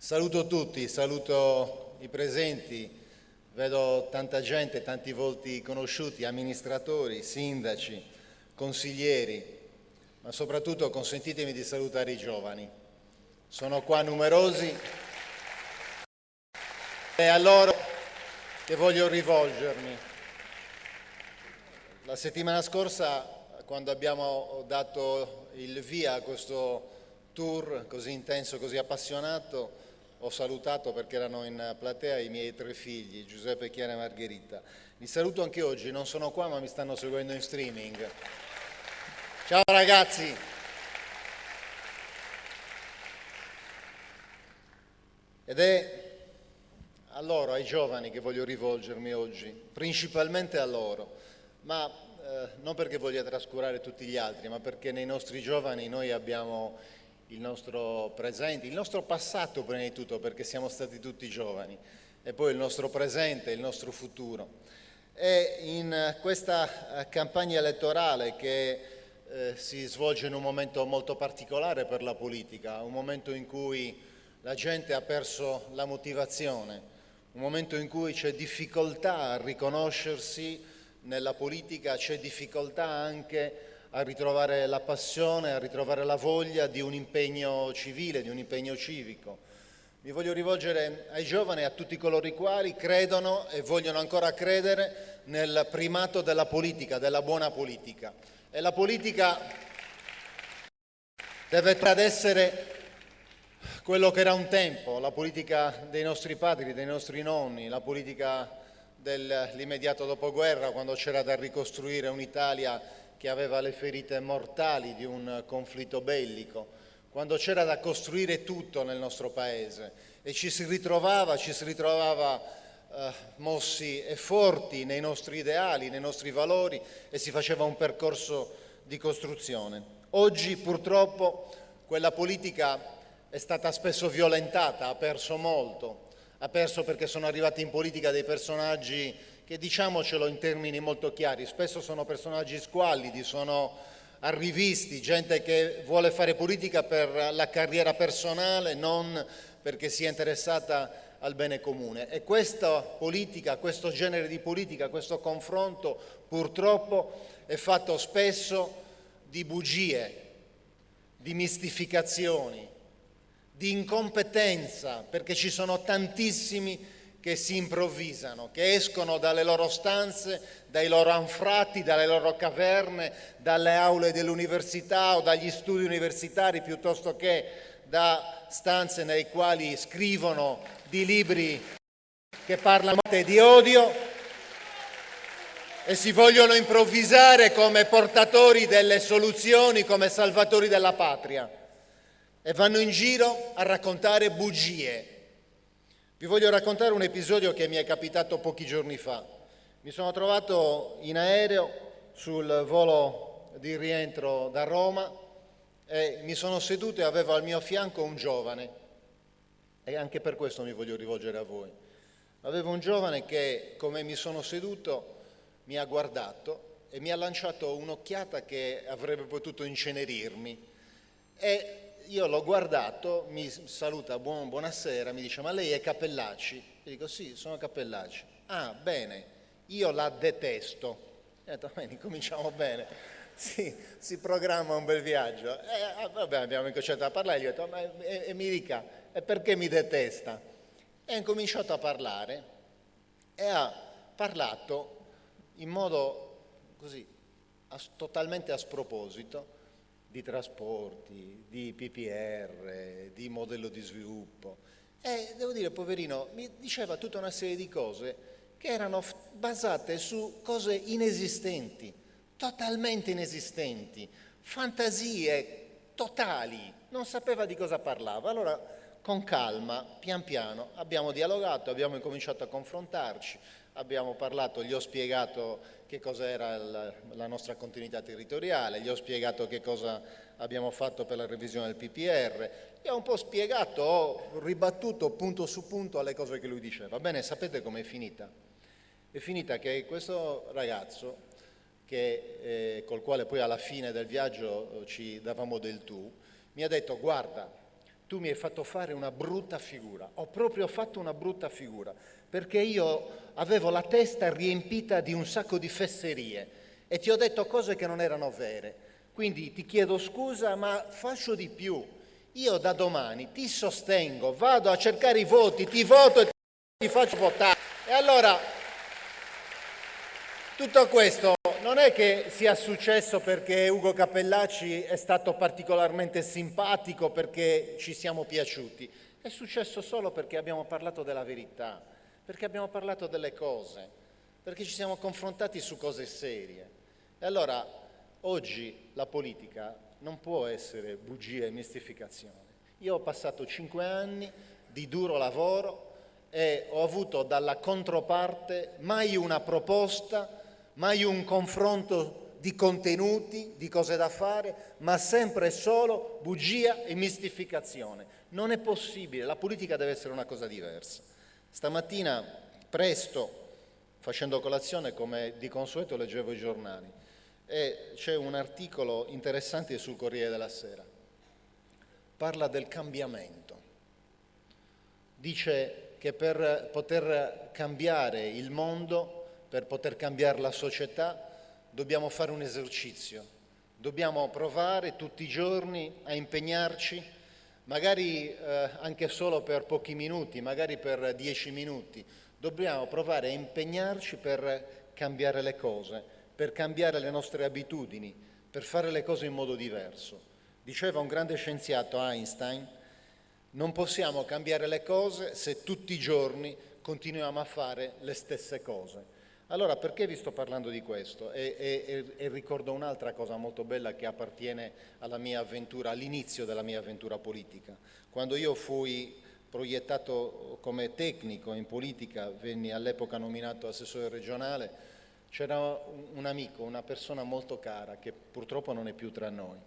Saluto tutti, saluto i presenti, vedo tanta gente, tanti volti conosciuti, amministratori, sindaci, consiglieri, ma soprattutto consentitemi di salutare i giovani. Sono qua numerosi e a loro che voglio rivolgermi. La settimana scorsa, quando abbiamo dato il via a questo tour così intenso, così appassionato, ho salutato perché erano in platea i miei 3 figli, Giuseppe, Chiara e Margherita. Li saluto anche oggi, non sono qua ma mi stanno seguendo in streaming. Ciao ragazzi! Ed è a loro, ai giovani che voglio rivolgermi oggi, principalmente a loro, ma non perché voglia trascurare tutti gli altri, ma perché nei nostri giovani noi abbiamo il nostro presente, il nostro passato prima di tutto, perché siamo stati tutti giovani, e poi il nostro presente, il nostro futuro. E in questa campagna elettorale che si svolge in un momento molto particolare per la politica, un momento in cui la gente ha perso la motivazione, un momento in cui c'è difficoltà a riconoscersi nella politica, c'è difficoltà anche a ritrovare la passione, a ritrovare la voglia di un impegno civile, di un impegno civico. Mi voglio rivolgere ai giovani e a tutti coloro i quali credono e vogliono ancora credere nel primato della politica, della buona politica. E la politica deve tornare ad essere quello che era un tempo, la politica dei nostri padri, dei nostri nonni, la politica dell'immediato dopoguerra, quando c'era da ricostruire un'Italia che aveva le ferite mortali di un conflitto bellico, quando c'era da costruire tutto nel nostro paese e ci si ritrovava mossi e forti nei nostri ideali, nei nostri valori e si faceva un percorso di costruzione. Oggi purtroppo quella politica è stata spesso violentata, ha perso molto, ha perso perché sono arrivati in politica dei personaggi che, diciamocelo in termini molto chiari, spesso sono personaggi squallidi, sono arrivisti, gente che vuole fare politica per la carriera personale, non perché sia interessata al bene comune. E questa politica, questo genere di politica, questo confronto purtroppo è fatto spesso di bugie, di mistificazioni, di incompetenza, perché ci sono tantissimi che si improvvisano, che escono dalle loro stanze, dai loro anfratti, dalle loro caverne, dalle aule dell'università o dagli studi universitari, piuttosto che da stanze nei quali scrivono di libri che parlano di odio e si vogliono improvvisare come portatori delle soluzioni, come salvatori della patria e vanno in giro a raccontare bugie. Vi voglio raccontare un episodio che mi è capitato pochi giorni fa. Mi sono trovato in aereo sul volo di rientro da Roma e mi sono seduto e avevo al mio fianco un giovane e anche per questo mi voglio rivolgere a voi. Avevo un giovane che, come mi sono seduto, mi ha guardato e mi ha lanciato un'occhiata che avrebbe potuto incenerirmi e io l'ho guardato, mi saluta, buonasera, mi dice: ma lei è Cappellacci? Io dico: sì, sono Cappellacci. Ah, bene, io la detesto. Ho detto: bene, cominciamo bene. Sì, si programma un bel viaggio. Vabbè, abbiamo incominciato a parlare, gli ho detto: e mi dica, e perché mi detesta? E ha incominciato a parlare e ha parlato in modo così, totalmente a sproposito, di trasporti, di PPR, di modello di sviluppo e devo dire, poverino, mi diceva tutta una serie di cose che erano basate su cose inesistenti, totalmente inesistenti, fantasie totali, non sapeva di cosa parlava. Allora, con calma, pian piano, abbiamo dialogato, abbiamo incominciato a confrontarci, abbiamo parlato, gli ho spiegato che cosa era la nostra continuità territoriale, gli ho spiegato che cosa abbiamo fatto per la revisione del PPR, gli ho un po' spiegato, ho ribattuto punto su punto alle cose che lui diceva. Bene, sapete com'è finita? È finita che questo ragazzo, col quale poi alla fine del viaggio ci davamo del tu, mi ha detto: guarda, tu mi hai fatto fare una brutta figura, ho proprio fatto una brutta figura, perché io avevo la testa riempita di un sacco di fesserie e ti ho detto cose che non erano vere. Quindi ti chiedo scusa, ma faccio di più. Io da domani ti sostengo, vado a cercare i voti, ti voto e ti faccio votare. E allora, tutto questo non è che sia successo perché Ugo Capellacci è stato particolarmente simpatico, perché ci siamo piaciuti. È successo solo perché abbiamo parlato della verità, perché abbiamo parlato delle cose, perché ci siamo confrontati su cose serie. E allora, oggi la politica non può essere bugia e mistificazione. Io ho passato 5 anni di duro lavoro e ho avuto dalla controparte mai una proposta, mai un confronto di contenuti, di cose da fare, ma sempre e solo bugia e mistificazione. Non è possibile, la politica deve essere una cosa diversa. Stamattina presto, facendo colazione come di consueto, leggevo i giornali e c'è un articolo interessante sul Corriere della Sera. Parla del cambiamento. Dice che per poter cambiare il mondo, per poter cambiare la società, dobbiamo fare un esercizio. Dobbiamo provare tutti i giorni a impegnarci, magari anche solo per pochi minuti, magari per 10 minuti. Dobbiamo provare a impegnarci per cambiare le cose, per cambiare le nostre abitudini, per fare le cose in modo diverso. Diceva un grande scienziato, Einstein, non possiamo cambiare le cose se tutti i giorni continuiamo a fare le stesse cose. Allora, perché vi sto parlando di questo? E ricordo un'altra cosa molto bella che appartiene alla mia avventura, all'inizio della mia avventura politica. Quando io fui proiettato come tecnico in politica, venni all'epoca nominato assessore regionale, c'era un amico, una persona molto cara, che purtroppo non è più tra noi,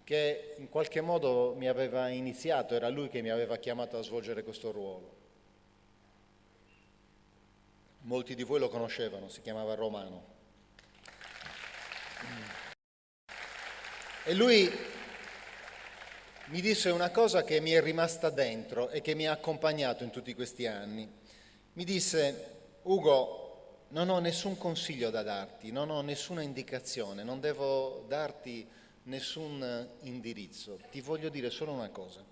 che in qualche modo mi aveva iniziato, era lui che mi aveva chiamato a svolgere questo ruolo. Molti di voi lo conoscevano, si chiamava Romano. E lui mi disse una cosa che mi è rimasta dentro e che mi ha accompagnato in tutti questi anni. Mi disse: Ugo, non ho nessun consiglio da darti, non ho nessuna indicazione, non devo darti nessun indirizzo. Ti voglio dire solo una cosa.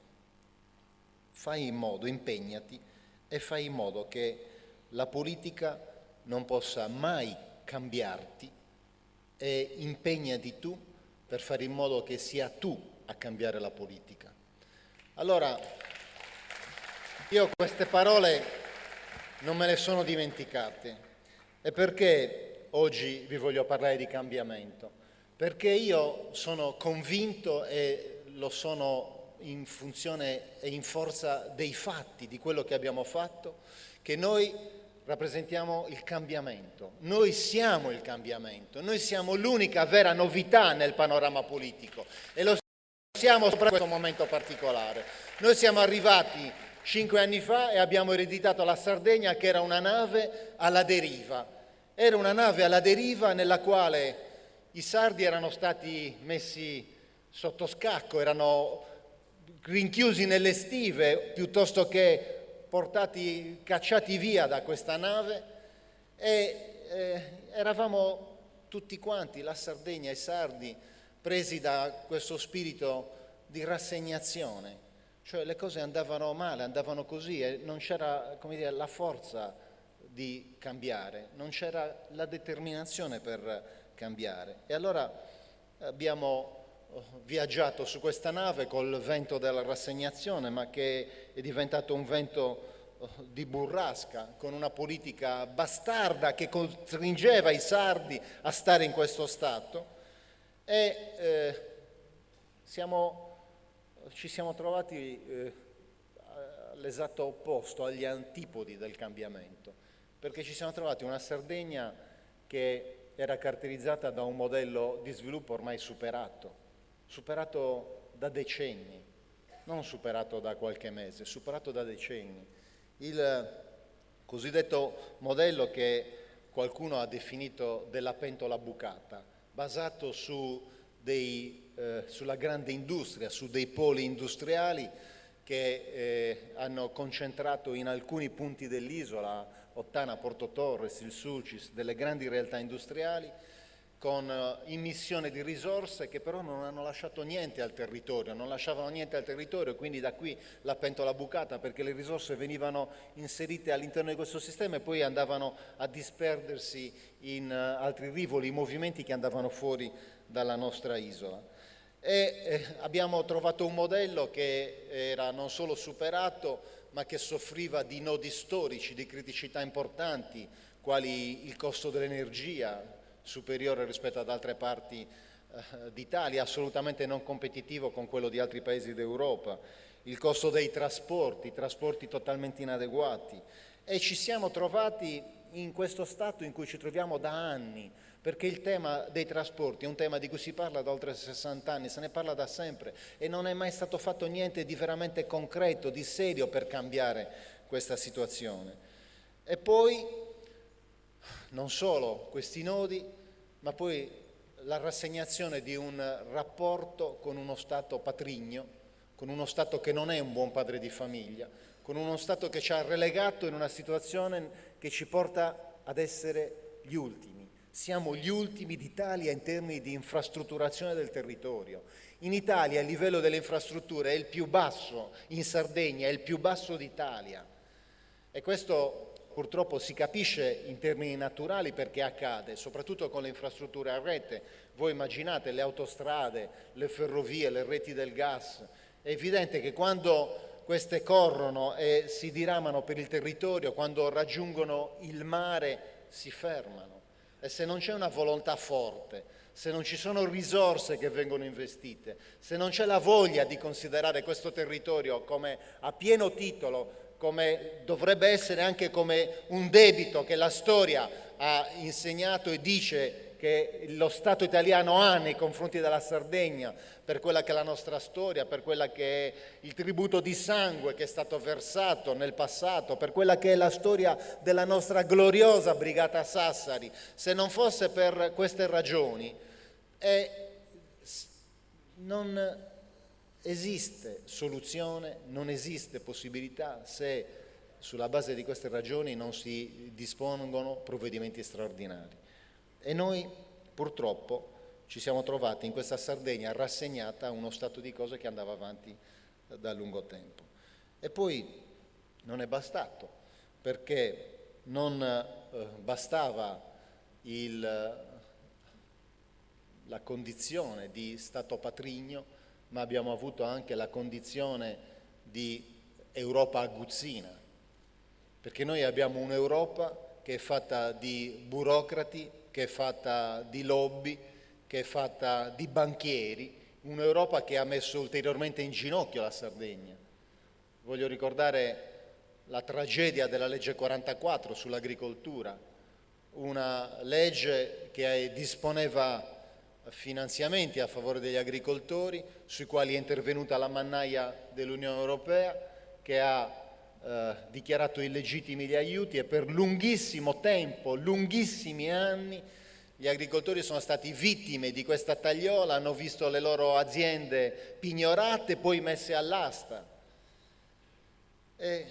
Fai in modo, impegnati e fai in modo che la politica non possa mai cambiarti, e impegnati tu per fare in modo che sia tu a cambiare la politica. Allora, io queste parole non me le sono dimenticate. E perché oggi vi voglio parlare di cambiamento? Perché io sono convinto, e lo sono in funzione e in forza dei fatti, di quello che abbiamo fatto, che noi rappresentiamo il cambiamento. Noi siamo il cambiamento, noi siamo l'unica vera novità nel panorama politico e lo siamo in questo momento particolare. Noi siamo arrivati 5 anni fa e abbiamo ereditato la Sardegna, che era una nave alla deriva. Era una nave alla deriva nella quale i sardi erano stati messi sotto scacco, erano rinchiusi nelle stive piuttosto che cacciati via da questa nave, e eravamo tutti quanti, la Sardegna, i sardi, presi da questo spirito di rassegnazione, cioè le cose andavano male, andavano così e non c'era, come dire, la forza di cambiare, non c'era la determinazione per cambiare. E allora abbiamo viaggiato su questa nave col vento della rassegnazione, ma che è diventato un vento di burrasca, con una politica bastarda che costringeva i sardi a stare in questo stato, e ci siamo trovati all'esatto opposto, agli antipodi del cambiamento, perché ci siamo trovati una Sardegna che era caratterizzata da un modello di sviluppo ormai superato da decenni, non superato da qualche mese, superato da decenni. Il cosiddetto modello che qualcuno ha definito della pentola bucata, basato sulla grande industria, su dei poli industriali che hanno concentrato in alcuni punti dell'isola, Ottana, Porto Torres, il Sulcis, delle grandi realtà industriali, con immissione di risorse che però non hanno lasciato niente al territorio, non lasciavano niente al territorio, quindi da qui la pentola bucata, perché le risorse venivano inserite all'interno di questo sistema e poi andavano a disperdersi in altri rivoli, in movimenti che andavano fuori dalla nostra isola. Abbiamo trovato un modello che era non solo superato, ma che soffriva di nodi storici, di criticità importanti, quali il costo dell'energia, superiore rispetto ad altre parti d'Italia, assolutamente non competitivo con quello di altri paesi d'Europa, il costo dei trasporti totalmente inadeguati, e ci siamo trovati in questo stato in cui ci troviamo da anni, perché il tema dei trasporti è un tema di cui si parla da oltre 60 anni, se ne parla da sempre e non è mai stato fatto niente di veramente concreto, di serio per cambiare questa situazione. E poi non solo questi nodi, ma poi la rassegnazione di un rapporto con uno Stato patrigno, con uno Stato che non è un buon padre di famiglia, con uno Stato che ci ha relegato in una situazione che ci porta ad essere gli ultimi. Siamo gli ultimi d'Italia in termini di infrastrutturazione del territorio. In Italia il livello delle infrastrutture è il più basso, in Sardegna è il più basso d'Italia. E questo purtroppo si capisce in termini naturali perché accade, soprattutto con le infrastrutture a rete. Voi immaginate le autostrade, le ferrovie, le reti del gas. È evidente che quando queste corrono e si diramano per il territorio, quando raggiungono il mare, si fermano. E se non c'è una volontà forte, se non ci sono risorse che vengono investite, se non c'è la voglia di considerare questo territorio come a pieno titolo, come dovrebbe essere anche come un debito che la storia ha insegnato e dice che lo Stato italiano ha nei confronti della Sardegna, per quella che è la nostra storia, per quella che è il tributo di sangue che è stato versato nel passato, per quella che è la storia della nostra gloriosa Brigata Sassari. Se non fosse per queste ragioni, non esiste soluzione, non esiste possibilità se sulla base di queste ragioni non si dispongono provvedimenti straordinari. E noi purtroppo ci siamo trovati in questa Sardegna rassegnata a uno stato di cose che andava avanti da lungo tempo. E poi non è bastato, perché non bastava la condizione di Stato patrigno, ma abbiamo avuto anche la condizione di Europa aguzzina, perché noi abbiamo un'Europa che è fatta di burocrati, che è fatta di lobby, che è fatta di banchieri, un'Europa che ha messo ulteriormente in ginocchio la Sardegna. Voglio ricordare la tragedia della legge 44 sull'agricoltura, una legge che disponeva finanziamenti a favore degli agricoltori, sui quali è intervenuta la mannaia dell'Unione Europea, che ha dichiarato illegittimi gli aiuti, e per lunghissimo tempo, lunghissimi anni, gli agricoltori sono stati vittime di questa tagliola, hanno visto le loro aziende pignorate, poi messe all'asta. E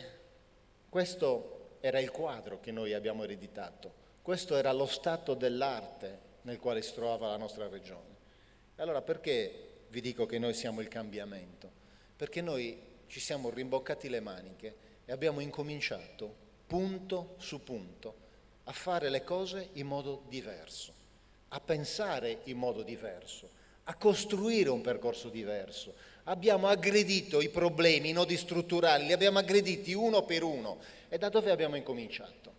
questo era il quadro che noi abbiamo ereditato, questo era lo stato dell'arte nel quale si trovava la nostra regione. E allora perché vi dico che noi siamo il cambiamento? Perché noi ci siamo rimboccati le maniche e abbiamo incominciato, punto su punto, a fare le cose in modo diverso, a pensare in modo diverso, a costruire un percorso diverso. Abbiamo aggredito i problemi, i nodi strutturali, li abbiamo aggrediti uno per uno. E da dove abbiamo incominciato?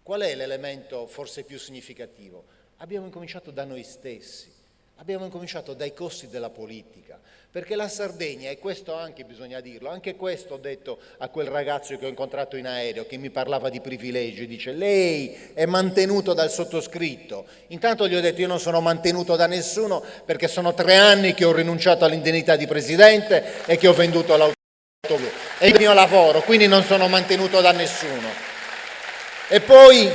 Qual è l'elemento forse più significativo? Abbiamo incominciato da noi stessi, abbiamo incominciato dai costi della politica, perché la Sardegna, e questo anche bisogna dirlo, anche questo ho detto a quel ragazzo che ho incontrato in aereo, che mi parlava di privilegi, dice: lei è mantenuto dal sottoscritto. Intanto gli ho detto: io non sono mantenuto da nessuno, perché sono 3 anni che ho rinunciato all'indennità di presidente e che ho venduto l'autobus, è il mio lavoro, quindi non sono mantenuto da nessuno. E poi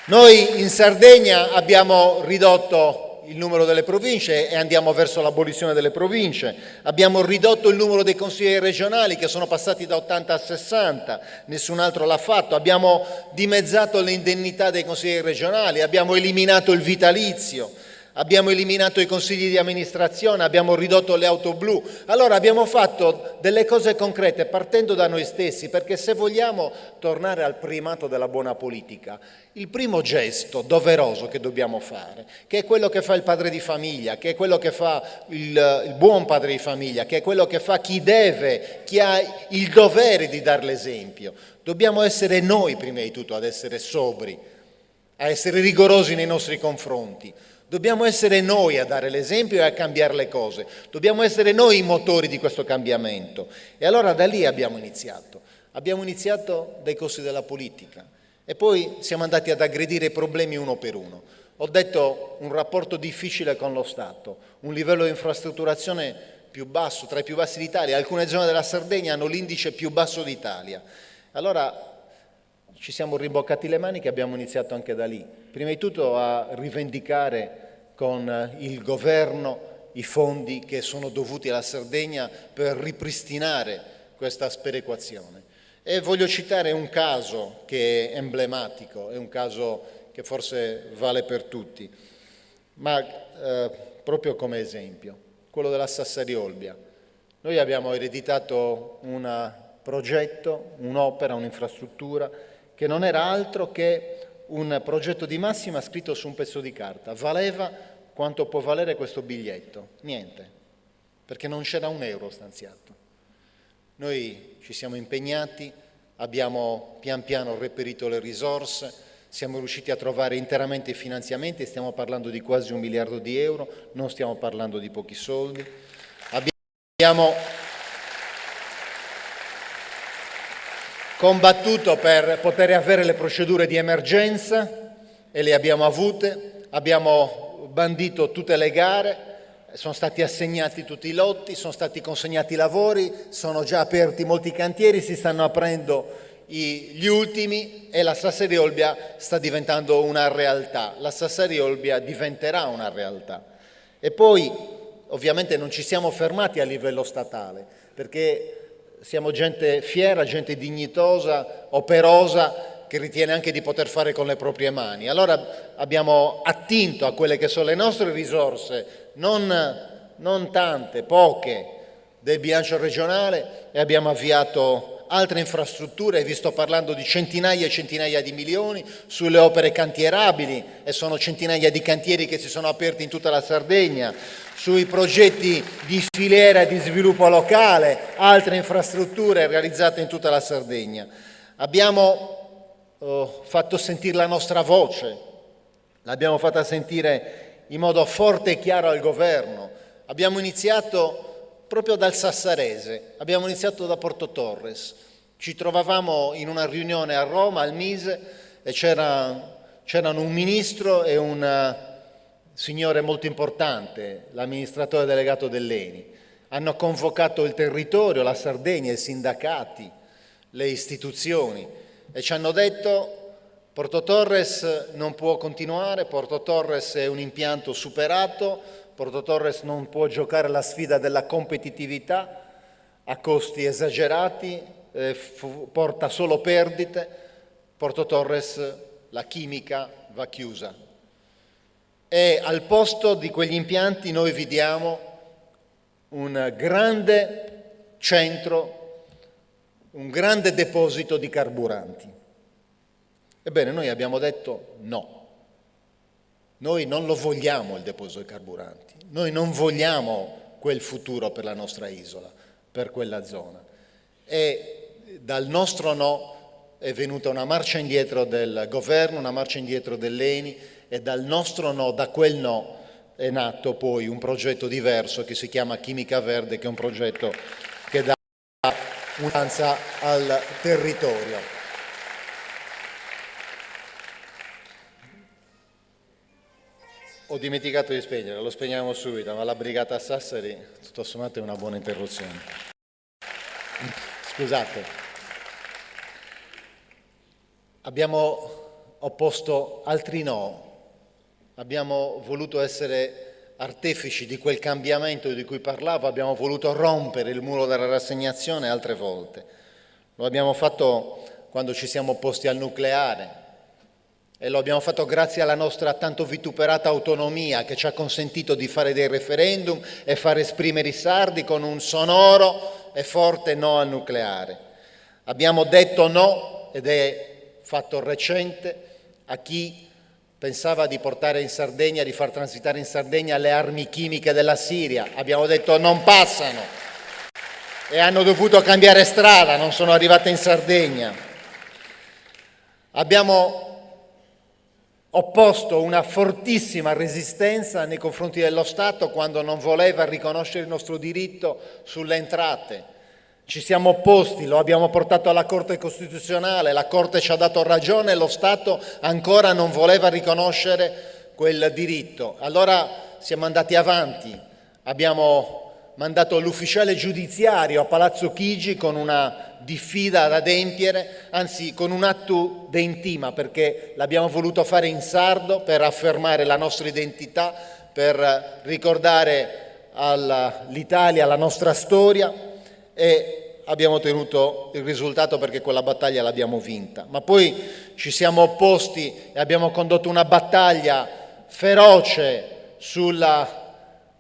noi in Sardegna abbiamo ridotto il numero delle province e andiamo verso l'abolizione delle province. Abbiamo ridotto il numero dei consiglieri regionali che sono passati da 80 a 60, nessun altro l'ha fatto. Abbiamo dimezzato le indennità dei consiglieri regionali, abbiamo eliminato il vitalizio. Abbiamo eliminato i consigli di amministrazione, abbiamo ridotto le auto blu. Allora abbiamo fatto delle cose concrete partendo da noi stessi, perché se vogliamo tornare al primato della buona politica, il primo gesto doveroso che dobbiamo fare, che è quello che fa il padre di famiglia, che è quello che fa il buon padre di famiglia, che è quello che fa chi deve, chi ha il dovere di dare l'esempio, dobbiamo essere noi prima di tutto ad essere sobri, a essere rigorosi nei nostri confronti. Dobbiamo essere noi a dare l'esempio e a cambiare le cose. Dobbiamo essere noi i motori di questo cambiamento. E allora da lì abbiamo iniziato. Abbiamo iniziato dai costi della politica e poi siamo andati ad aggredire i problemi uno per uno. Ho detto un rapporto difficile con lo Stato, un livello di infrastrutturazione più basso, tra i più bassi d'Italia. Alcune zone della Sardegna hanno l'indice più basso d'Italia. Allora ci siamo rimboccati le maniche e abbiamo iniziato anche da lì. Prima di tutto a rivendicare con il governo i fondi che sono dovuti alla Sardegna per ripristinare questa sperequazione. E voglio citare un caso che è emblematico, è un caso che forse vale per tutti, ma proprio come esempio, quello della Sassari Olbia. Noi abbiamo ereditato un progetto, un'opera, un'infrastruttura che non era altro che un progetto di massima scritto su un pezzo di carta. Valeva quanto può valere questo biglietto? Niente, perché non c'era un euro stanziato. Noi ci siamo impegnati, abbiamo pian piano reperito le risorse, siamo riusciti a trovare interamente i finanziamenti, stiamo parlando di quasi 1 miliardo di euro, non stiamo parlando di pochi soldi. Abbiamo combattuto per poter avere le procedure di emergenza e le abbiamo avute, abbiamo bandito tutte le gare, sono stati assegnati tutti i lotti, sono stati consegnati i lavori, sono già aperti molti cantieri, si stanno aprendo gli ultimi e la Sassari Olbia sta diventando una realtà, la Sassari Olbia diventerà una realtà. E poi ovviamente non ci siamo fermati a livello statale, perché siamo gente fiera, gente dignitosa, operosa, che ritiene anche di poter fare con le proprie mani. Allora abbiamo attinto a quelle che sono le nostre risorse, non tante, poche, del bilancio regionale e abbiamo avviato altre infrastrutture, vi sto parlando di centinaia e centinaia di milioni sulle opere cantierabili e sono centinaia di cantieri che si sono aperti in tutta la Sardegna, sui progetti di filiera e di sviluppo locale, altre infrastrutture realizzate in tutta la Sardegna. Abbiamo fatto sentire la nostra voce, l'abbiamo fatta sentire in modo forte e chiaro al governo. Abbiamo iniziato proprio dal Sassarese, abbiamo iniziato da Porto Torres. Ci trovavamo in una riunione a Roma, al Mise, e c'erano un ministro e un signore molto importante, l'amministratore delegato dell'ENI. Hanno convocato il territorio, la Sardegna, i sindacati, le istituzioni e ci hanno detto: Porto Torres non può continuare, Porto Torres è un impianto superato, Porto Torres non può giocare la sfida della competitività a costi esagerati, porta solo perdite, Porto Torres, la chimica va chiusa. E al posto di quegli impianti noi vediamo un grande centro, un grande deposito di carburanti. Ebbene, noi abbiamo detto no. Noi non lo vogliamo il deposito di carburanti, noi non vogliamo quel futuro per la nostra isola, per quella zona. E dal nostro no è venuta una marcia indietro del governo, una marcia indietro dell'ENI e dal nostro no, da quel no, è nato poi un progetto diverso che si chiama Chimica Verde, che è un progetto che dà un'anza al territorio. Ho dimenticato di spegnere, lo spegniamo subito, ma la brigata Sassari, tutto sommato, è una buona interruzione. Scusate. Abbiamo opposto altri no, abbiamo voluto essere artefici di quel cambiamento di cui parlavo, abbiamo voluto rompere il muro della rassegnazione altre volte. Lo abbiamo fatto quando ci siamo opposti al nucleare e lo abbiamo fatto grazie alla nostra tanto vituperata autonomia che ci ha consentito di fare dei referendum e far esprimere i sardi con un sonoro e forte no al nucleare. Abbiamo detto no, ed è fatto recente, a chi pensava di portare in Sardegna, di far transitare in Sardegna le armi chimiche della Siria. Abbiamo detto non passano e hanno dovuto cambiare strada, non sono arrivate in Sardegna. Abbiamo opposto una fortissima resistenza nei confronti dello Stato quando non voleva riconoscere il nostro diritto sulle entrate. Ci siamo opposti, lo abbiamo portato alla Corte Costituzionale, la Corte ci ha dato ragione, lo Stato ancora non voleva riconoscere quel diritto. Allora siamo andati avanti, abbiamo mandato l'ufficiale giudiziario a Palazzo Chigi con una diffida ad adempiere, anzi con un atto d'entima, perché l'abbiamo voluto fare in sardo per affermare la nostra identità, per ricordare all'Italia la nostra storia, e abbiamo ottenuto il risultato perché quella battaglia l'abbiamo vinta. Ma poi ci siamo opposti e abbiamo condotto una battaglia feroce sulla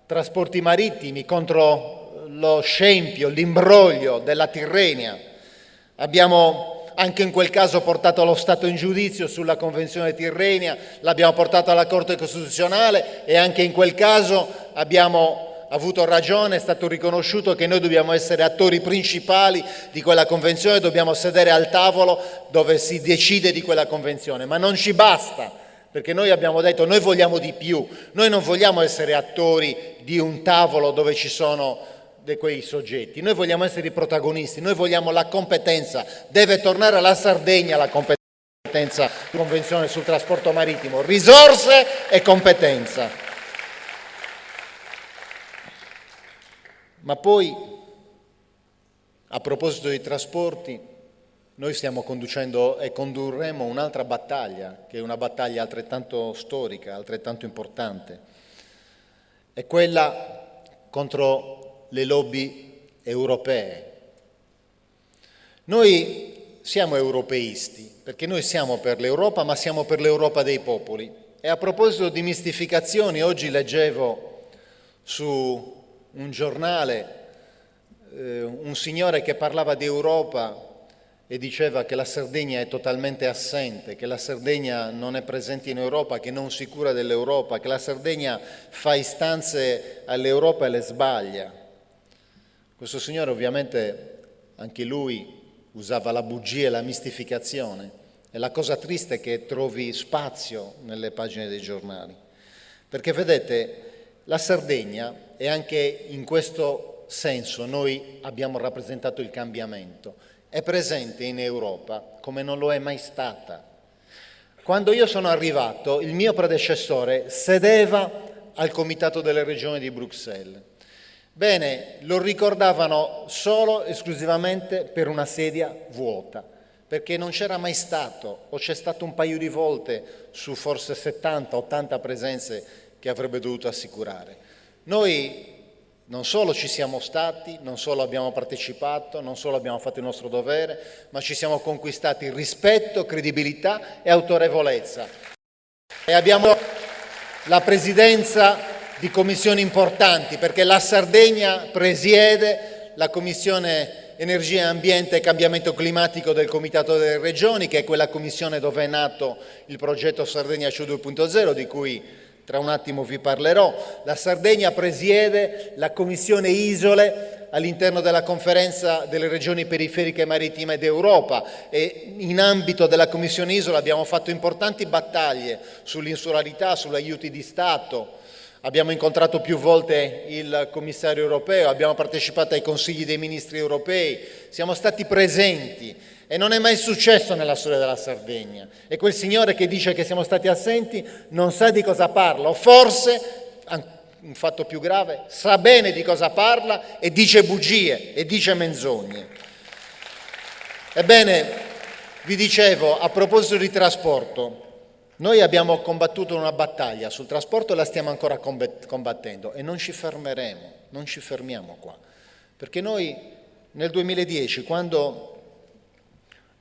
trasporti marittimi contro lo scempio, l'imbroglio della Tirrenia. Abbiamo anche in quel caso portato lo Stato in giudizio sulla Convenzione Tirrenia, l'abbiamo portato alla Corte Costituzionale e anche in quel caso abbiamo avuto ragione, è stato riconosciuto che noi dobbiamo essere attori principali di quella Convenzione, dobbiamo sedere al tavolo dove si decide di quella Convenzione, ma non ci basta. Perché noi abbiamo detto, noi vogliamo di più, noi non vogliamo essere attori di un tavolo dove ci sono quei soggetti, noi vogliamo essere i protagonisti, noi vogliamo la competenza, deve tornare alla Sardegna la competenza, convenzione sul trasporto marittimo, risorse e competenza. Ma poi, a proposito dei trasporti, noi stiamo conducendo e condurremo un'altra battaglia, che è una battaglia altrettanto storica, altrettanto importante. È quella contro le lobby europee. Noi siamo europeisti, perché noi siamo per l'Europa, ma siamo per l'Europa dei popoli. E a proposito di mistificazioni, oggi leggevo su un giornale un signore che parlava di Europa e diceva che la Sardegna è totalmente assente, che la Sardegna non è presente in Europa, che non si cura dell'Europa, che la Sardegna fa istanze all'Europa e le sbaglia. Questo signore ovviamente anche lui usava la bugia e la mistificazione e la cosa triste è che trovi spazio nelle pagine dei giornali. Perché vedete, la Sardegna, e anche in questo senso noi abbiamo rappresentato il cambiamento, è presente in Europa come non lo è mai stata. Quando io sono arrivato, il mio predecessore sedeva al Comitato delle Regioni di Bruxelles. Bene, lo ricordavano solo esclusivamente per una sedia vuota, perché non c'era mai stato, o c'è stato un paio di volte su forse 70-80 presenze che avrebbe dovuto assicurare. Noi non solo ci siamo stati, non solo abbiamo partecipato, non solo abbiamo fatto il nostro dovere, ma ci siamo conquistati rispetto, credibilità e autorevolezza. E abbiamo la presidenza di commissioni importanti, perché la Sardegna presiede la Commissione Energia, Ambiente e Cambiamento Climatico del Comitato delle Regioni, che è quella commissione dove è nato il progetto Sardegna CO 2.0, di cui tra un attimo vi parlerò. La Sardegna presiede la Commissione Isole all'interno della Conferenza delle Regioni Periferiche Marittime d'Europa e in ambito della Commissione Isole abbiamo fatto importanti battaglie sull'insularità, sugli aiuti di Stato. Abbiamo incontrato più volte il commissario europeo, abbiamo partecipato ai consigli dei ministri europei, siamo stati presenti. E non è mai successo nella storia della Sardegna. E quel signore che dice che siamo stati assenti non sa di cosa parla, o forse, un fatto più grave, sa bene di cosa parla e dice bugie e dice menzogne. Ebbene, vi dicevo, a proposito di trasporto, Noi abbiamo combattuto una battaglia sul trasporto e la stiamo ancora combattendo e non ci fermeremo, non ci fermiamo qua. Perché noi nel 2010, quando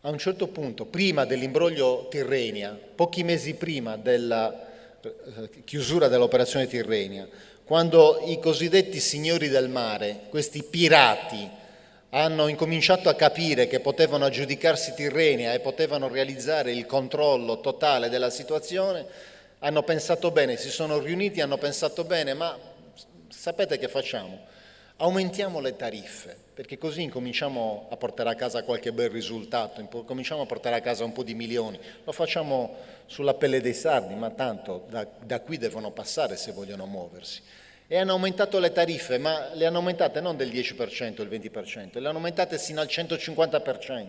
a un certo punto, prima dell'imbroglio Tirrenia, pochi mesi prima della chiusura dell'operazione Tirrenia, quando i cosiddetti signori del mare, questi pirati, hanno incominciato a capire che potevano aggiudicarsi Tirrenia e potevano realizzare il controllo totale della situazione, hanno pensato bene, si sono riuniti, hanno pensato bene, ma sapete che facciamo? Aumentiamo le tariffe, perché così incominciamo a portare a casa qualche bel risultato, cominciamo a portare a casa un po' di milioni. Lo facciamo sulla pelle dei sardi, ma tanto da qui devono passare se vogliono muoversi. E hanno aumentato le tariffe, ma le hanno aumentate non del 10%, il 20%, le hanno aumentate sino al 150%.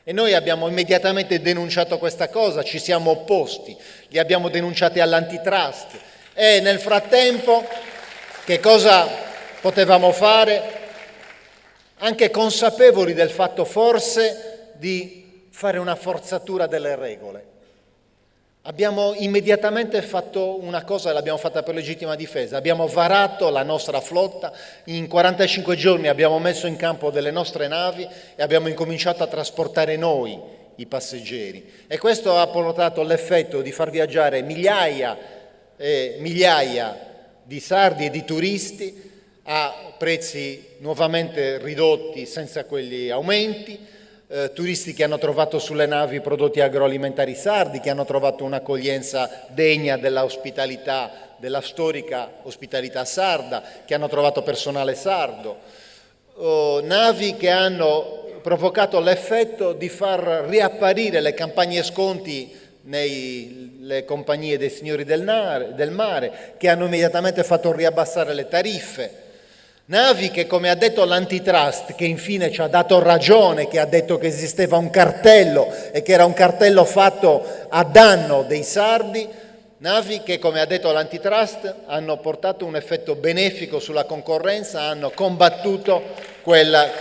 E noi abbiamo immediatamente denunciato questa cosa, ci siamo opposti, li abbiamo denunciati all'antitrust. E nel frattempo che cosa potevamo fare? Anche consapevoli del fatto forse di fare una forzatura delle regole. Abbiamo immediatamente fatto una cosa, l'abbiamo fatta per legittima difesa, abbiamo varato la nostra flotta, in 45 giorni abbiamo messo in campo delle nostre navi e abbiamo incominciato a trasportare noi i passeggeri. E questo ha portato l'effetto di far viaggiare migliaia e migliaia di sardi e di turisti a prezzi nuovamente ridotti senza quegli aumenti, turisti che hanno trovato sulle navi prodotti agroalimentari sardi, che hanno trovato un'accoglienza degna dell'ospitalità, della storica ospitalità sarda, che hanno trovato personale sardo, navi che hanno provocato l'effetto di far riapparire le campagne sconti nelle compagnie dei signori del mare, che hanno immediatamente fatto riabbassare le tariffe. Navi che, come ha detto l'antitrust, che infine ci ha dato ragione, che ha detto che esisteva un cartello e che era un cartello fatto a danno dei sardi, navi che, come ha detto l'antitrust, hanno portato un effetto benefico sulla concorrenza, hanno combattuto quel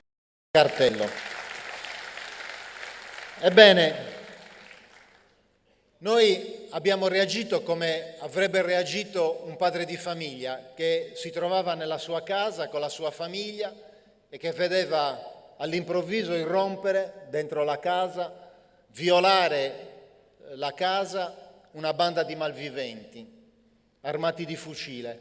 cartello. Ebbene, noi abbiamo reagito come avrebbe reagito un padre di famiglia che si trovava nella sua casa con la sua famiglia e che vedeva all'improvviso irrompere dentro la casa, violare la casa una banda di malviventi armati di fucile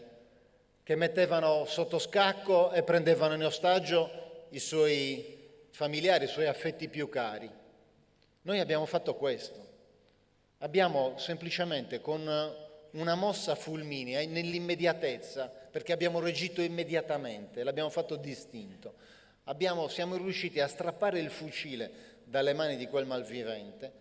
che mettevano sotto scacco e prendevano in ostaggio i suoi familiari, i suoi affetti più cari. Noi abbiamo fatto questo. Abbiamo semplicemente, con una mossa fulminea, nell'immediatezza, perché abbiamo reagito immediatamente, l'abbiamo fatto distinto, siamo riusciti a strappare il fucile dalle mani di quel malvivente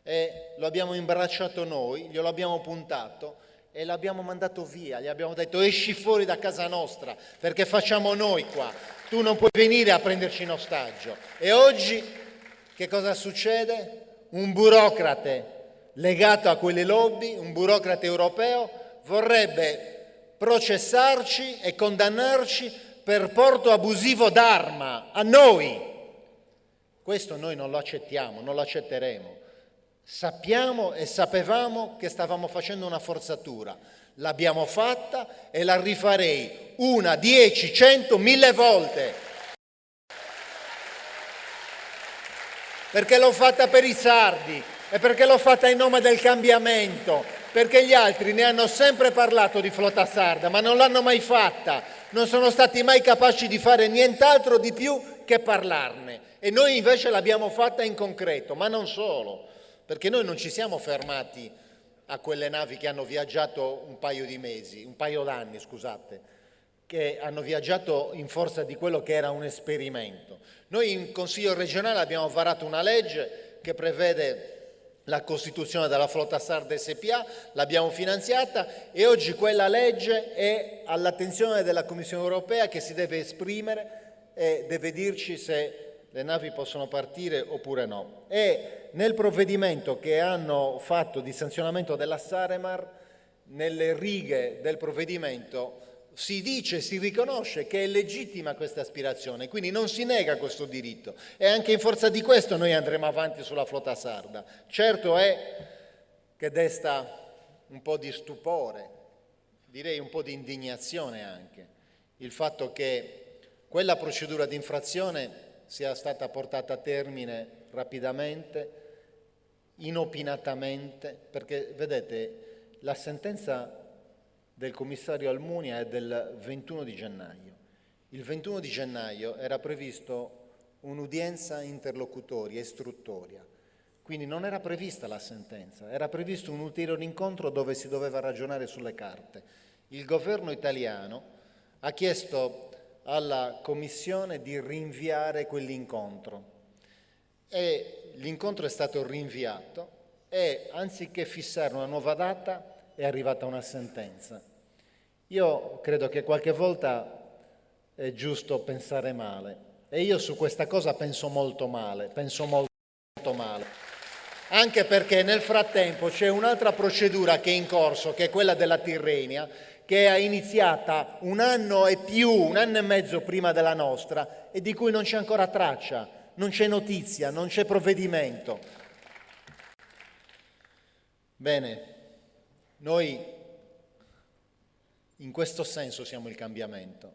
e lo abbiamo imbracciato noi, glielo abbiamo puntato e l'abbiamo mandato via, gli abbiamo detto esci fuori da casa nostra perché facciamo noi qua, tu non puoi venire a prenderci in ostaggio. E oggi che cosa succede? Un burocrate legato a quelle lobby, un burocrate europeo, vorrebbe processarci e condannarci per porto abusivo d'arma a noi. Questo noi non lo accettiamo, non lo accetteremo. Sappiamo e sapevamo che stavamo facendo una forzatura. L'abbiamo fatta e la rifarei 1, 10, 100, 1000 volte. Perché l'ho fatta per i sardi. E perché l'ho fatta in nome del cambiamento, perché gli altri ne hanno sempre parlato di flotta sarda, ma non l'hanno mai fatta, non sono stati mai capaci di fare nient'altro di più che parlarne. E noi invece l'abbiamo fatta in concreto, ma non solo, perché noi non ci siamo fermati a quelle navi che hanno viaggiato un paio d'anni, che hanno viaggiato in forza di quello che era un esperimento. Noi in Consiglio regionale abbiamo varato una legge che prevede la costituzione della flotta sarda SPA, l'abbiamo finanziata e oggi quella legge è all'attenzione della Commissione europea che si deve esprimere e deve dirci se le navi possono partire oppure no. E nel provvedimento che hanno fatto di sanzionamento della Saremar, nelle righe del provvedimento si dice, si riconosce che è legittima questa aspirazione, quindi non si nega questo diritto e anche in forza di questo noi andremo avanti sulla flotta sarda. Certo è che desta un po' di stupore, direi un po' di indignazione anche, il fatto che quella procedura di infrazione sia stata portata a termine rapidamente, inopinatamente, perché vedete la sentenza del commissario Almunia è del 21 di gennaio. Il 21 di gennaio era previsto un'udienza interlocutoria, istruttoria, quindi non era prevista la sentenza, era previsto un ulteriore incontro dove si doveva ragionare sulle carte. Il governo italiano ha chiesto alla Commissione di rinviare quell'incontro e l'incontro è stato rinviato e anziché fissare una nuova data è arrivata una sentenza. Io credo che qualche volta è giusto pensare male e io su questa cosa penso molto male, anche perché nel frattempo c'è un'altra procedura che è in corso, che è quella della Tirrenia, che è iniziata un anno e mezzo prima della nostra e di cui non c'è ancora traccia, non c'è notizia, non c'è provvedimento. Bene, noi in questo senso siamo il cambiamento,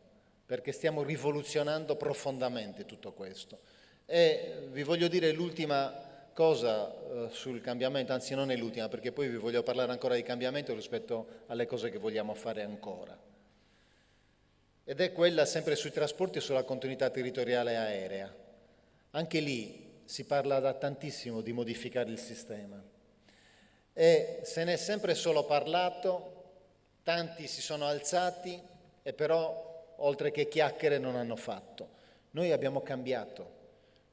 perché stiamo rivoluzionando profondamente tutto questo. E vi voglio dire l'ultima cosa sul cambiamento, anzi non è l'ultima, perché poi vi voglio parlare ancora di cambiamento rispetto alle cose che vogliamo fare ancora. Ed è quella sempre sui trasporti e sulla continuità territoriale aerea. Anche lì si parla da tantissimo di modificare il sistema. E se ne è sempre solo parlato, tanti si sono alzati e però oltre che chiacchiere non hanno fatto. Noi abbiamo cambiato.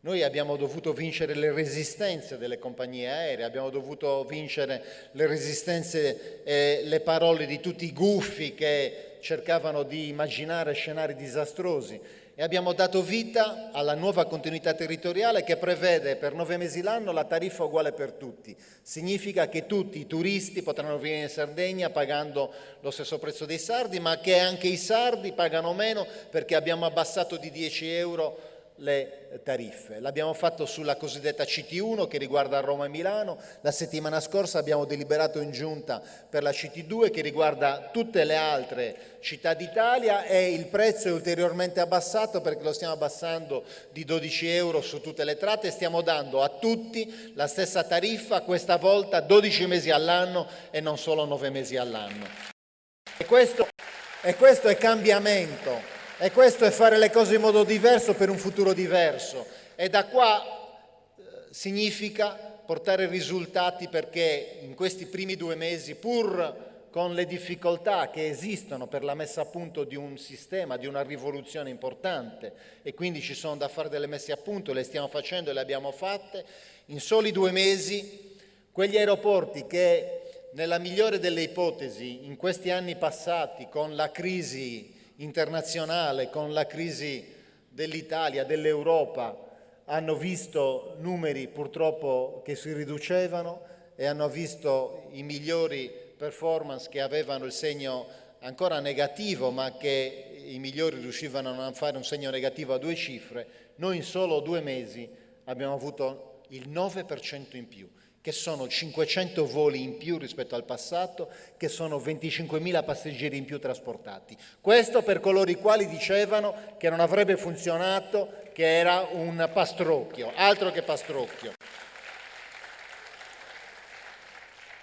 Noi abbiamo dovuto vincere le resistenze delle compagnie aeree, abbiamo dovuto vincere le resistenze e le parole di tutti i gufi che cercavano di immaginare scenari disastrosi e abbiamo dato vita alla nuova continuità territoriale che prevede per 9 mesi l'anno la tariffa uguale per tutti. Significa che tutti i turisti potranno venire in Sardegna pagando lo stesso prezzo dei sardi, ma che anche i sardi pagano meno perché abbiamo abbassato di 10 euro le tariffe. L'abbiamo fatto sulla cosiddetta CT1 che riguarda Roma e Milano, la settimana scorsa abbiamo deliberato in giunta per la CT2 che riguarda tutte le altre città d'Italia e il prezzo è ulteriormente abbassato perché lo stiamo abbassando di 12 euro su tutte le tratte e stiamo dando a tutti la stessa tariffa, questa volta 12 mesi all'anno e non solo 9 mesi all'anno. E questo è cambiamento. E questo è fare le cose in modo diverso per un futuro diverso. E da qua significa portare risultati perché in questi primi 2 mesi, pur con le difficoltà che esistono per la messa a punto di un sistema, di una rivoluzione importante, e quindi ci sono da fare delle messe a punto, le stiamo facendo e le abbiamo fatte, in soli 2 mesi quegli aeroporti che nella migliore delle ipotesi in questi anni passati con la crisi internazionale, con la crisi dell'Italia, dell'Europa, hanno visto numeri purtroppo che si riducevano e hanno visto i migliori performance che avevano il segno ancora negativo, ma che i migliori riuscivano a non fare un segno negativo a 2 cifre, noi in solo 2 mesi abbiamo avuto il 9% in più, che sono 500 voli in più rispetto al passato, che sono 25.000 passeggeri in più trasportati. Questo per coloro i quali dicevano che non avrebbe funzionato, che era un pastrocchio, altro che pastrocchio.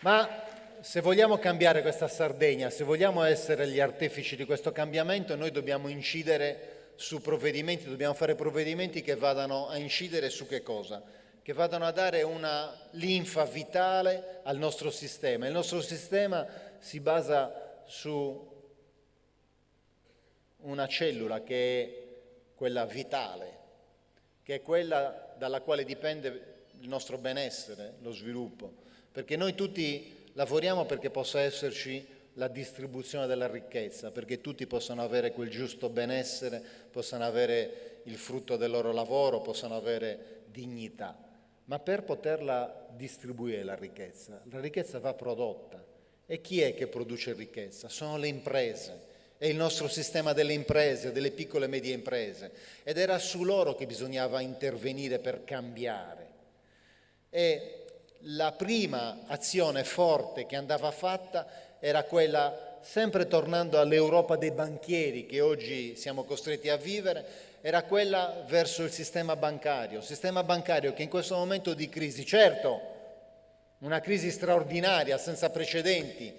Ma se vogliamo cambiare questa Sardegna, se vogliamo essere gli artefici di questo cambiamento, noi dobbiamo incidere su provvedimenti, dobbiamo fare provvedimenti che vadano a incidere su che cosa? Che vadano a dare una linfa vitale al nostro sistema. Il nostro sistema si basa su una cellula che è quella vitale, che è quella dalla quale dipende il nostro benessere, lo sviluppo, perché noi tutti lavoriamo perché possa esserci la distribuzione della ricchezza, perché tutti possano avere quel giusto benessere, possano avere il frutto del loro lavoro, possano avere dignità. Ma per poterla distribuire la ricchezza va prodotta. E chi è che produce ricchezza? Sono le imprese, è il nostro sistema delle imprese, delle piccole e medie imprese. Ed era su loro che bisognava intervenire per cambiare. E la prima azione forte che andava fatta era quella, sempre tornando all'Europa dei banchieri che oggi siamo costretti a vivere, era quella verso il sistema bancario che in questo momento di crisi, certo, una crisi straordinaria, senza precedenti,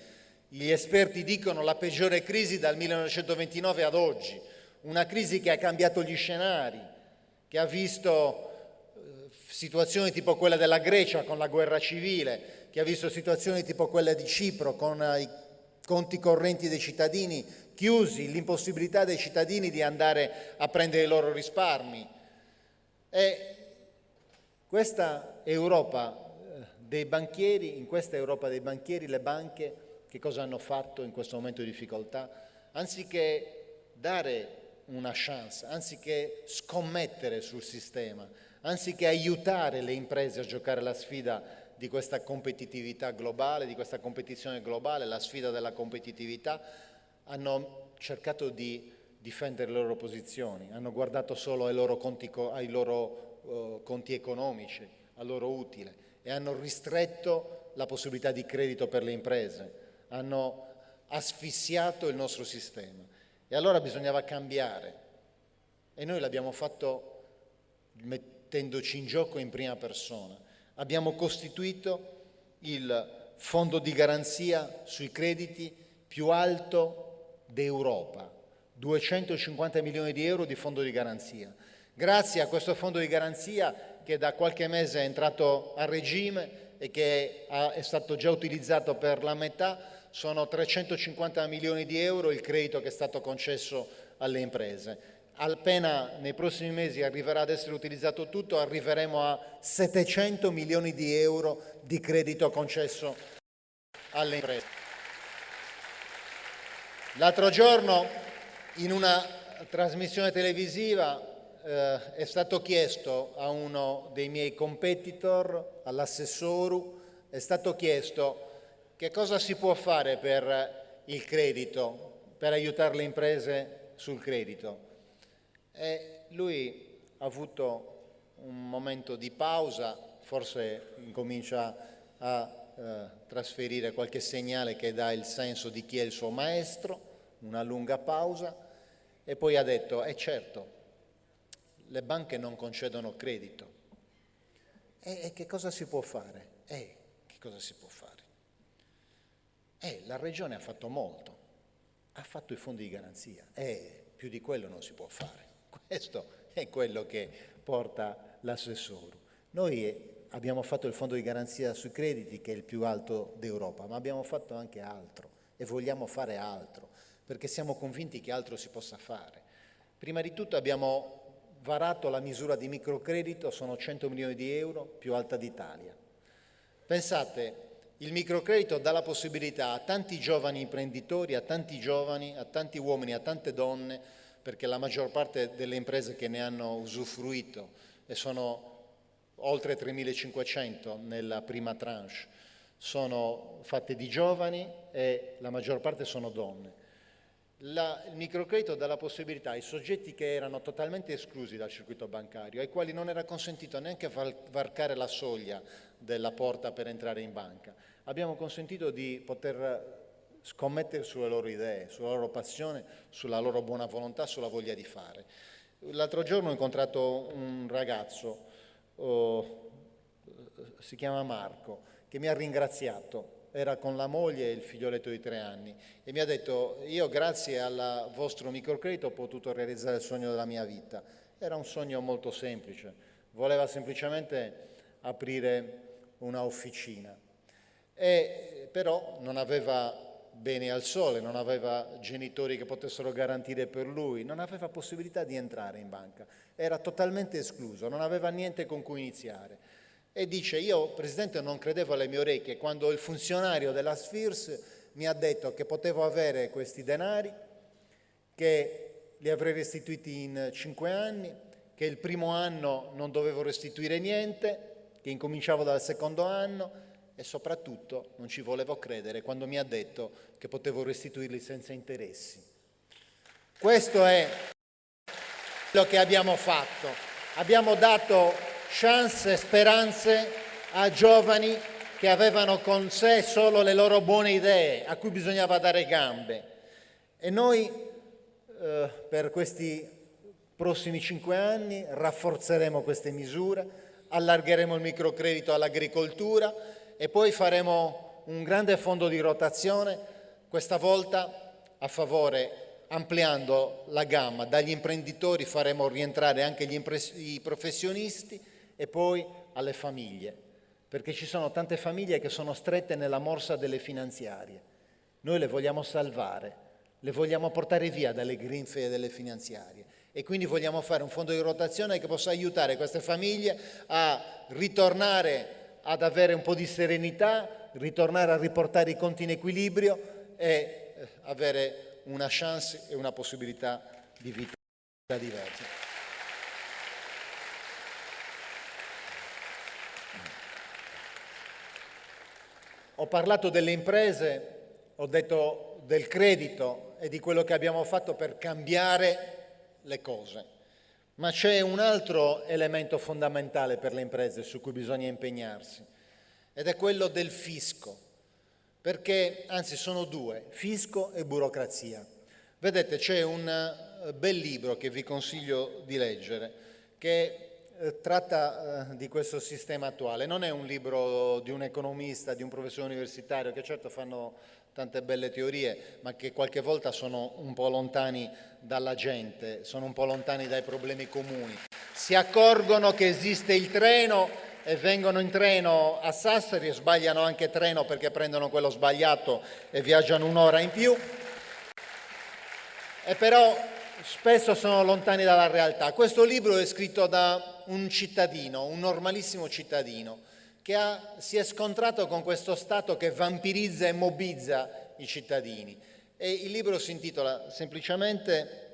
gli esperti dicono la peggiore crisi dal 1929 ad oggi, una crisi che ha cambiato gli scenari, che ha visto situazioni tipo quella della Grecia con la guerra civile, che ha visto situazioni tipo quella di Cipro con i conti correnti dei cittadini chiusi, l'impossibilità dei cittadini di andare a prendere i loro risparmi. E questa Europa dei banchieri, in questa Europa dei banchieri, le banche che cosa hanno fatto in questo momento di difficoltà? Anziché dare una chance, anziché scommettere sul sistema, anziché aiutare le imprese a giocare la sfida di questa competitività globale, di questa competizione globale, la sfida della competitività, hanno cercato di difendere le loro posizioni, hanno guardato solo ai loro conti economici, al loro utile e hanno ristretto la possibilità di credito per le imprese, hanno asfissiato il nostro sistema. E allora bisognava cambiare e noi l'abbiamo fatto mettendoci in gioco in prima persona. Abbiamo costituito il fondo di garanzia sui crediti più alto d'Europa, 250 milioni di euro di fondo di garanzia. Grazie a questo fondo di garanzia che da qualche mese è entrato a regime e che è stato già utilizzato per la metà, sono 350 milioni di euro il credito che è stato concesso alle imprese. Appena nei prossimi mesi arriverà ad essere utilizzato tutto, arriveremo a 700 milioni di euro di credito concesso alle imprese. L'altro giorno, in una trasmissione televisiva, è stato chiesto a uno dei miei competitor, all'assessoru, è stato chiesto che cosa si può fare per il credito, per aiutare le imprese sul credito. E lui ha avuto un momento di pausa, forse incomincia a trasferire qualche segnale che dà il senso di chi è il suo maestro, una lunga pausa, e poi ha detto, certo, le banche non concedono credito. E che cosa si può fare? Che cosa si può fare? La Regione ha fatto molto, ha fatto i fondi di garanzia, più di quello non si può fare. Questo è quello che porta l'assessore. Noi abbiamo fatto il fondo di garanzia sui crediti, che è il più alto d'Europa, ma abbiamo fatto anche altro e vogliamo fare altro, perché siamo convinti che altro si possa fare. Prima di tutto abbiamo varato la misura di microcredito, sono 100 milioni di euro, più alta d'Italia. Pensate, il microcredito dà la possibilità a tanti giovani imprenditori, a tanti giovani, a tanti uomini, a tante donne, perché la maggior parte delle imprese che ne hanno usufruito, e sono oltre 3.500 nella prima tranche, sono fatte di giovani e la maggior parte sono donne. Il microcredito dà la possibilità ai soggetti che erano totalmente esclusi dal circuito bancario, ai quali non era consentito neanche varcare la soglia della porta per entrare in banca, abbiamo consentito di poter scommettere sulle loro idee, sulla loro passione, sulla loro buona volontà, sulla voglia di fare. L'altro giorno ho incontrato un ragazzo, si chiama Marco, che mi ha ringraziato. Era con la moglie e il figlioletto di 3 anni e mi ha detto: io grazie al vostro microcredito ho potuto realizzare il sogno della mia vita. Era un sogno molto semplice, voleva semplicemente aprire una officina però non aveva bene al sole, non aveva genitori che potessero garantire per lui, non aveva possibilità di entrare in banca, era totalmente escluso, non aveva niente con cui iniziare. E dice: io, Presidente, non credevo alle mie orecchie quando il funzionario della Sfirs mi ha detto che potevo avere questi denari, che li avrei restituiti in 5 anni, che il primo anno non dovevo restituire niente, che incominciavo dal secondo anno, e soprattutto non ci volevo credere quando mi ha detto che potevo restituirli senza interessi. Questo è quello che abbiamo fatto. Abbiamo dato chance e speranze a giovani che avevano con sé solo le loro buone idee, a cui bisognava dare gambe. E noi per questi prossimi 5 anni rafforzeremo queste misure, allargheremo il microcredito all'agricoltura e poi faremo un grande fondo di rotazione, questa volta a favore, ampliando la gamma. Dagli imprenditori faremo rientrare anche i professionisti e poi alle famiglie, perché ci sono tante famiglie che sono strette nella morsa delle finanziarie. Noi le vogliamo salvare, le vogliamo portare via dalle grinfie delle finanziarie e quindi vogliamo fare un fondo di rotazione che possa aiutare queste famiglie a ritornare ad avere un po' di serenità, ritornare a riportare i conti in equilibrio e avere una chance e una possibilità di vita diversa. Ho parlato delle imprese, ho detto del credito e di quello che abbiamo fatto per cambiare le cose, ma c'è un altro elemento fondamentale per le imprese su cui bisogna impegnarsi ed è quello del fisco, perché anzi sono due, fisco e burocrazia. Vedete, c'è un bel libro che vi consiglio di leggere che tratta di questo sistema attuale. Non è un libro di un economista, di un professore universitario, che certo fanno tante belle teorie, ma che qualche volta sono un po' lontani dalla gente, sono un po' lontani dai problemi comuni. Si accorgono che esiste il treno e vengono in treno a Sassari e sbagliano anche treno perché prendono quello sbagliato e viaggiano un'ora in più. E però spesso sono lontani dalla realtà. Questo libro è scritto da un cittadino, un normalissimo cittadino, che si è scontrato con questo Stato che vampirizza e mobbizza i cittadini. E il libro si intitola semplicemente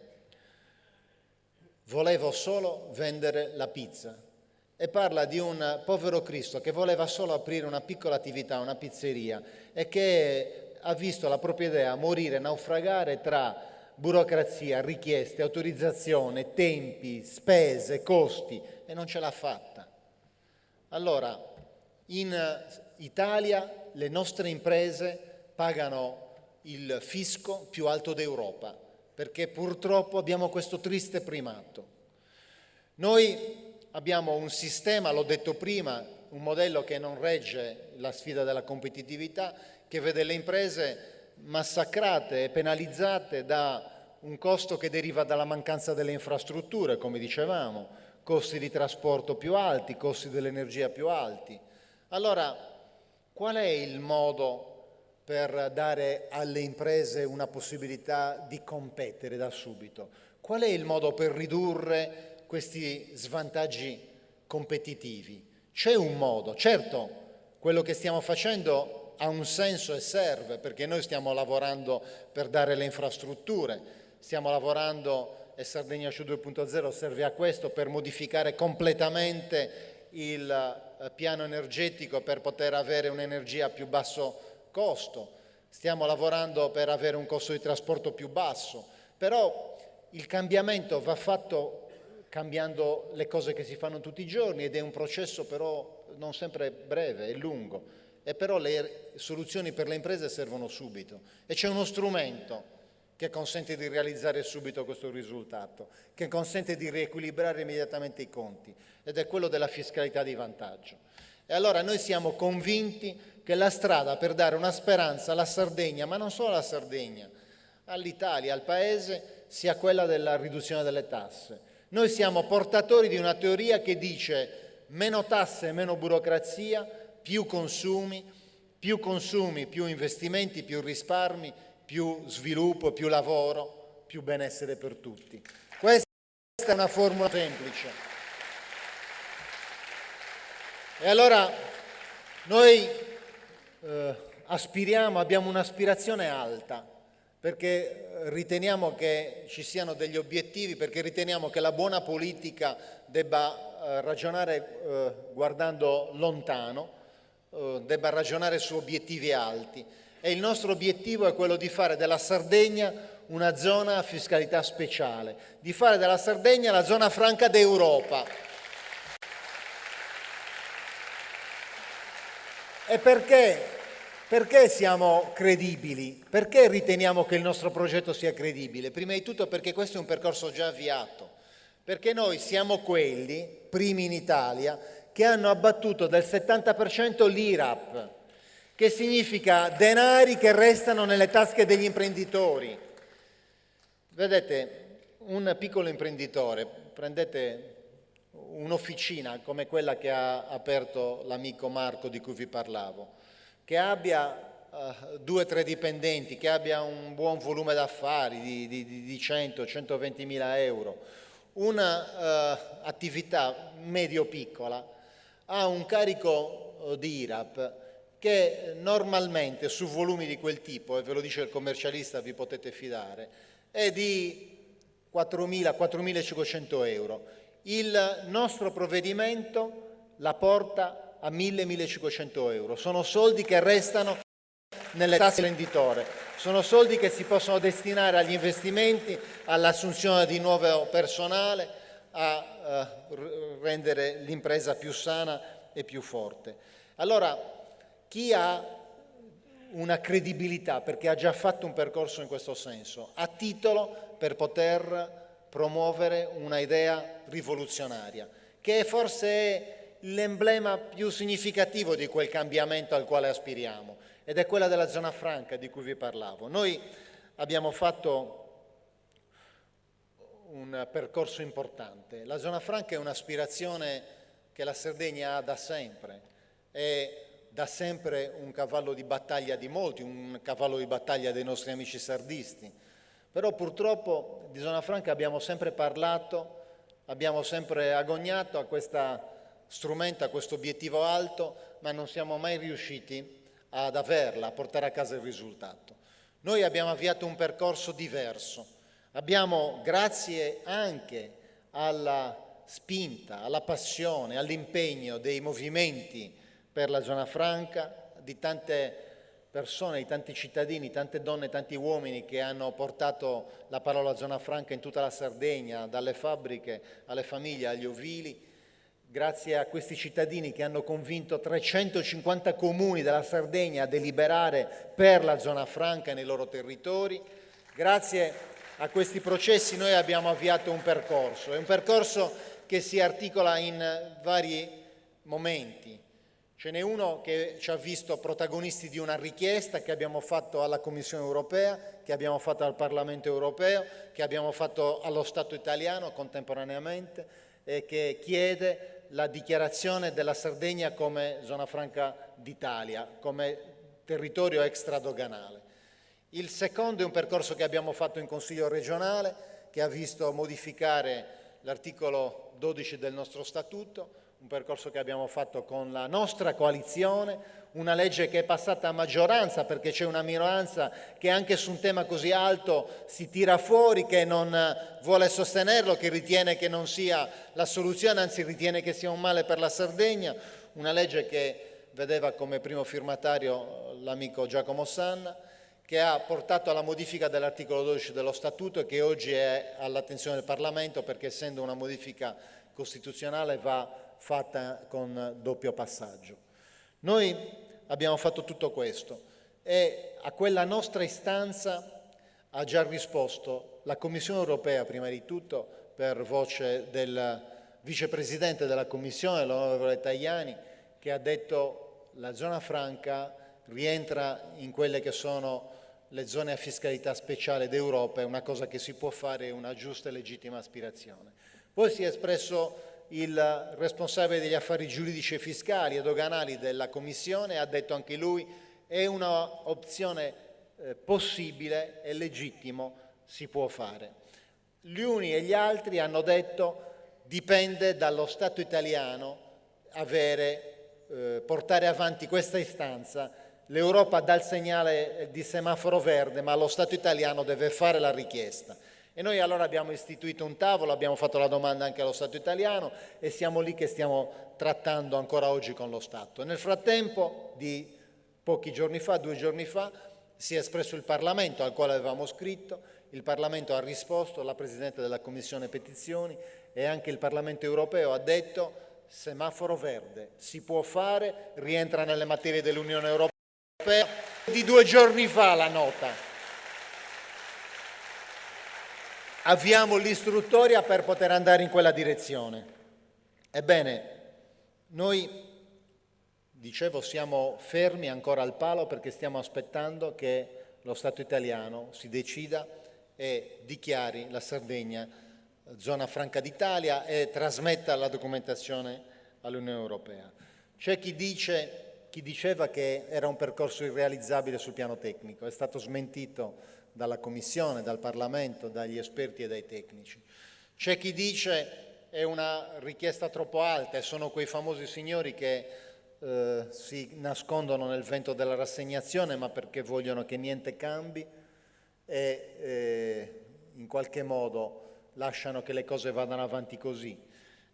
«Volevo solo vendere la pizza» e parla di un povero Cristo che voleva solo aprire una piccola attività, una pizzeria, e che ha visto la propria idea morire, naufragare tra burocrazia, richieste, autorizzazione, tempi, spese, costi, e non ce l'ha fatta. Allora, in Italia le nostre imprese pagano il fisco più alto d'Europa, perché purtroppo abbiamo questo triste primato. Noi abbiamo un sistema, l'ho detto prima, un modello che non regge la sfida della competitività, che vede le imprese massacrate e penalizzate da un costo che deriva dalla mancanza delle infrastrutture, come dicevamo, costi di trasporto più alti, costi dell'energia più alti. Allora, qual è il modo per dare alle imprese una possibilità di competere da subito? Qual è il modo per ridurre questi svantaggi competitivi? C'è un modo, certo, quello che stiamo facendo ha un senso e serve, perché noi stiamo lavorando per dare le infrastrutture, stiamo lavorando, e Sardegna Show 2.0 serve a questo, per modificare completamente il piano energetico per poter avere un'energia a più basso costo, stiamo lavorando per avere un costo di trasporto più basso, però il cambiamento va fatto cambiando le cose che si fanno tutti i giorni ed è un processo però non sempre breve, è lungo. E però le soluzioni per le imprese servono subito e c'è uno strumento che consente di realizzare subito questo risultato, che consente di riequilibrare immediatamente i conti ed è quello della fiscalità di vantaggio. E allora noi siamo convinti che la strada per dare una speranza alla Sardegna, ma non solo alla Sardegna, all'Italia, al Paese, sia quella della riduzione delle tasse. Noi siamo portatori di una teoria che dice meno tasse, meno burocrazia, più consumi, più investimenti, più risparmi, più sviluppo, più lavoro, più benessere per tutti. Questa è una formula semplice. E allora noi abbiamo un'aspirazione alta, perché riteniamo che ci siano degli obiettivi, perché riteniamo che la buona politica debba ragionare guardando lontano, debba ragionare su obiettivi alti e il nostro obiettivo è quello di fare della Sardegna una zona a fiscalità speciale, di fare della Sardegna la zona franca d'Europa. E perché siamo credibili? Perché riteniamo che il nostro progetto sia credibile? Prima di tutto perché questo è un percorso già avviato, perché noi siamo quelli, primi in Italia, che hanno abbattuto del 70% l'IRAP, che significa denari che restano nelle tasche degli imprenditori. Vedete, un piccolo imprenditore, prendete un'officina come quella che ha aperto l'amico Marco di cui vi parlavo, che abbia 2 o 3 dipendenti, che abbia un buon volume d'affari di 100-120 mila euro, una attività medio-piccola, ha un carico di IRAP che normalmente su volumi di quel tipo, e ve lo dice il commercialista, vi potete fidare, è di 4.000-4.500 euro. Il nostro provvedimento la porta a 1.000-1.500 euro. Sono soldi che restano nelle tasche dell'imprenditore, sono soldi che si possono destinare agli investimenti, all'assunzione di nuovo personale, a rendere l'impresa più sana e più forte. Allora, chi ha una credibilità, perché ha già fatto un percorso in questo senso, ha titolo per poter promuovere una idea rivoluzionaria, che forse è l'emblema più significativo di quel cambiamento al quale aspiriamo, ed è quella della zona franca di cui vi parlavo. Noi abbiamo fatto un percorso importante. La zona franca è un'aspirazione che la Sardegna ha da sempre, è da sempre un cavallo di battaglia di molti, un cavallo di battaglia dei nostri amici sardisti. Però purtroppo di zona franca abbiamo sempre parlato, abbiamo sempre agognato a questo strumento, a questo obiettivo alto, ma non siamo mai riusciti ad averla, a portare a casa il risultato. Noi abbiamo avviato un percorso diverso. Abbiamo, grazie anche alla spinta, alla passione, all'impegno dei movimenti per la zona franca, di tante persone, di tanti cittadini, tante donne, tanti uomini che hanno portato la parola zona franca in tutta la Sardegna, dalle fabbriche alle famiglie, agli ovili, grazie a questi cittadini che hanno convinto 350 comuni della Sardegna a deliberare per la zona franca nei loro territori, grazie a questi processi noi abbiamo avviato un percorso, è un percorso che si articola in vari momenti. Ce n'è uno che ci ha visto protagonisti di una richiesta che abbiamo fatto alla Commissione europea, che abbiamo fatto al Parlamento europeo, che abbiamo fatto allo Stato italiano contemporaneamente e che chiede la dichiarazione della Sardegna come zona franca d'Italia, come territorio extradoganale. Il secondo è un percorso che abbiamo fatto in Consiglio regionale, che ha visto modificare l'articolo 12 del nostro Statuto, un percorso che abbiamo fatto con la nostra coalizione, una legge che è passata a maggioranza perché c'è una minoranza che anche su un tema così alto si tira fuori, che non vuole sostenerlo, che ritiene che non sia la soluzione, anzi ritiene che sia un male per la Sardegna, una legge che vedeva come primo firmatario l'amico Giacomo Sanna, che ha portato alla modifica dell'articolo 12 dello Statuto e che oggi è all'attenzione del Parlamento perché essendo una modifica costituzionale va fatta con doppio passaggio. Noi abbiamo fatto tutto questo e a quella nostra istanza ha già risposto la Commissione europea, prima di tutto, per voce del vicepresidente della Commissione, l'onorevole Tajani, che ha detto la zona franca rientra in quelle che sono le zone a fiscalità speciale d'Europa, è una cosa che si può fare, è una giusta e legittima aspirazione. Poi si è espresso il responsabile degli affari giuridici e fiscali e doganali della Commissione, ha detto anche lui è una opzione possibile, è legittimo, si può fare. Gli uni e gli altri hanno detto dipende dallo Stato italiano portare avanti questa istanza. L'Europa dà il segnale di semaforo verde, ma lo Stato italiano deve fare la richiesta. E noi allora abbiamo istituito un tavolo, abbiamo fatto la domanda anche allo Stato italiano e siamo lì che stiamo trattando ancora oggi con lo Stato. E nel frattempo, di pochi giorni fa, 2 giorni fa, si è espresso il Parlamento al quale avevamo scritto, il Parlamento ha risposto, la Presidente della Commissione Petizioni e anche il Parlamento europeo ha detto semaforo verde, si può fare, rientra nelle materie dell'Unione Europea. Di 2 giorni fa la nota. Avviamo l'istruttoria per poter andare in quella direzione. Ebbene, noi, dicevo, siamo fermi ancora al palo perché stiamo aspettando che lo Stato italiano si decida e dichiari la Sardegna zona franca d'Italia e trasmetta la documentazione all'Unione Europea. C'è chi diceva che era un percorso irrealizzabile sul piano tecnico, è stato smentito dalla Commissione, dal Parlamento, dagli esperti e dai tecnici. C'è chi dice è una richiesta troppo alta e sono quei famosi signori che si nascondono nel vento della rassegnazione ma perché vogliono che niente cambi e in qualche modo lasciano che le cose vadano avanti così.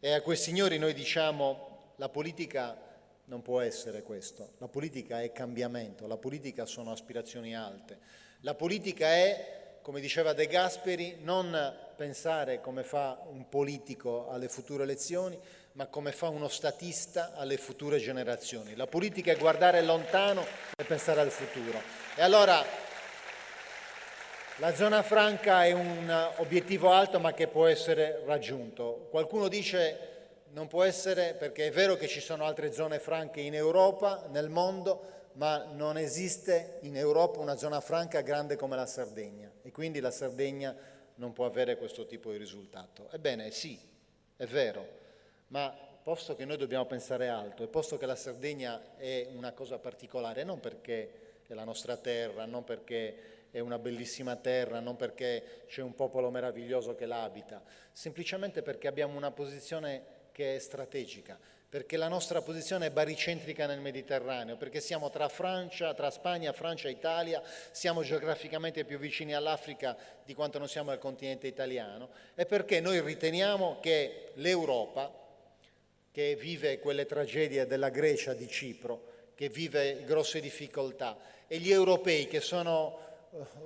E a quei signori noi diciamo la politica non può essere questo, la politica è cambiamento, la politica sono aspirazioni alte, la politica è, come diceva De Gasperi, non pensare come fa un politico alle future elezioni, ma come fa uno statista alle future generazioni. La politica è guardare lontano e pensare al futuro. E allora la zona franca è un obiettivo alto ma che può essere raggiunto. Qualcuno dice non può essere perché è vero che ci sono altre zone franche in Europa, nel mondo, ma non esiste in Europa una zona franca grande come la Sardegna e quindi la Sardegna non può avere questo tipo di risultato. Ebbene sì, è vero. Ma posto che noi dobbiamo pensare alto e posto che la Sardegna è una cosa particolare, non perché è la nostra terra, non perché è una bellissima terra, non perché c'è un popolo meraviglioso che la abita, semplicemente perché abbiamo una posizione che è strategica, perché la nostra posizione è baricentrica nel Mediterraneo, perché siamo tra Spagna, Francia e Italia, siamo geograficamente più vicini all'Africa di quanto non siamo al continente italiano e perché noi riteniamo che l'Europa, che vive quelle tragedie della Grecia, di Cipro, che vive grosse difficoltà, e gli europei che sono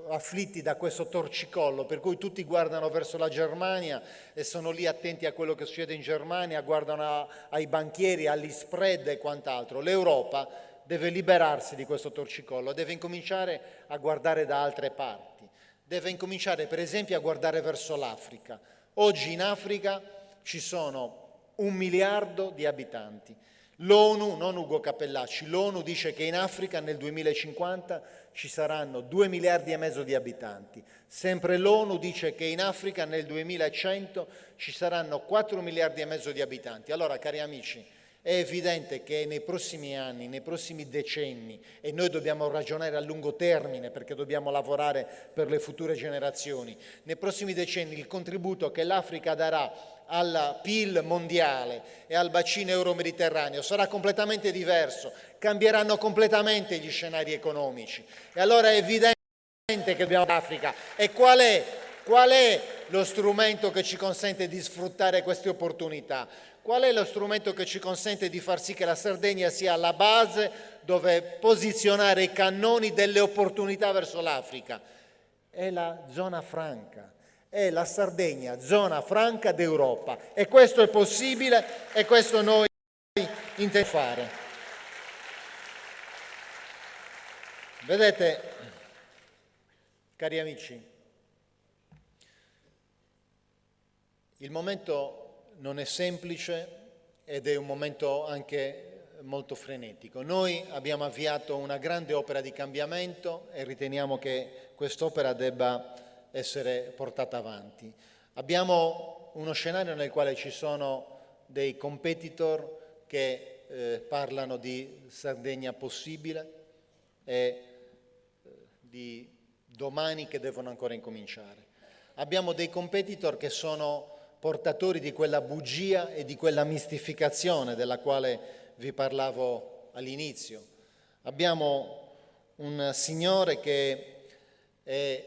afflitti da questo torcicollo, per cui tutti guardano verso la Germania e sono lì attenti a quello che succede in Germania, guardano ai banchieri, agli spread e quant'altro. L'Europa deve liberarsi di questo torcicollo, deve incominciare a guardare da altre parti, deve incominciare per esempio a guardare verso l'Africa. Oggi in Africa ci sono 1 miliardo di abitanti. L'ONU, non Ugo Capellacci, l'ONU dice che in Africa nel 2050 ci saranno 2 miliardi e mezzo di abitanti. Sempre l'ONU dice che in Africa nel 2100 ci saranno 4 miliardi e mezzo di abitanti. Allora, cari amici, è evidente che nei prossimi anni, nei prossimi decenni, e noi dobbiamo ragionare a lungo termine perché dobbiamo lavorare per le future generazioni, nei prossimi decenni il contributo che l'Africa darà al PIL mondiale e al bacino euro-mediterraneo sarà completamente diverso, cambieranno completamente gli scenari economici. E allora è evidente che dobbiamo l'Africa. E qual è lo strumento che ci consente di sfruttare queste opportunità? Qual è lo strumento che ci consente di far sì che la Sardegna sia la base dove posizionare i cannoni delle opportunità verso l'Africa? È la zona franca. È la Sardegna, zona franca d'Europa. E questo è possibile e questo noi intendiamo fare. Vedete, cari amici, il momento non è semplice ed è un momento anche molto frenetico. Noi abbiamo avviato una grande opera di cambiamento e riteniamo che quest'opera debba essere portata avanti. Abbiamo uno scenario nel quale ci sono dei competitor che parlano di Sardegna possibile e di domani che devono ancora incominciare. Abbiamo dei competitor che sono portatori di quella bugia e di quella mistificazione della quale vi parlavo all'inizio. Abbiamo un signore che è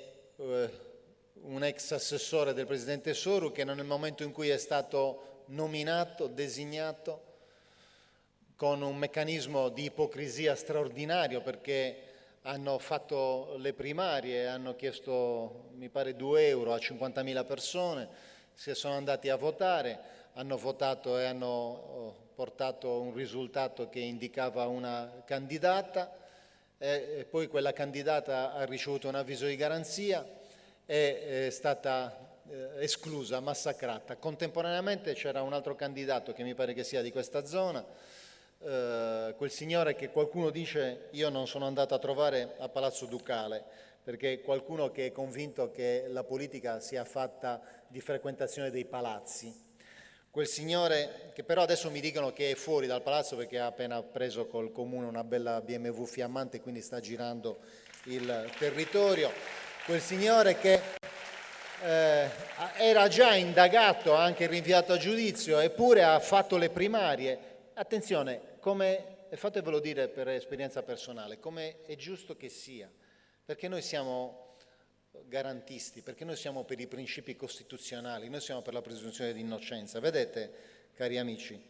un ex assessore del presidente Soru che nel momento in cui è stato nominato, designato, con un meccanismo di ipocrisia straordinario perché hanno fatto le primarie, hanno chiesto, mi pare, 2 euro a 50.000 persone, si sono andati a votare, hanno votato e hanno portato un risultato che indicava una candidata, e poi quella candidata ha ricevuto un avviso di garanzia e è stata esclusa, massacrata. Contemporaneamente c'era un altro candidato che mi pare che sia di questa zona, quel signore che qualcuno dice io non sono andato a trovare a Palazzo Ducale, perché qualcuno che è convinto che la politica sia fatta di frequentazione dei palazzi. Quel signore che però adesso mi dicono che è fuori dal palazzo perché ha appena preso col comune una bella BMW fiammante e quindi sta girando il territorio. Quel signore che era già indagato, anche rinviato a giudizio, eppure ha fatto le primarie. Attenzione, e fatevelo dire per esperienza personale, come è giusto che sia, perché noi siamo garantisti, perché noi siamo per i principi costituzionali, noi siamo per la presunzione di innocenza. Vedete, cari amici,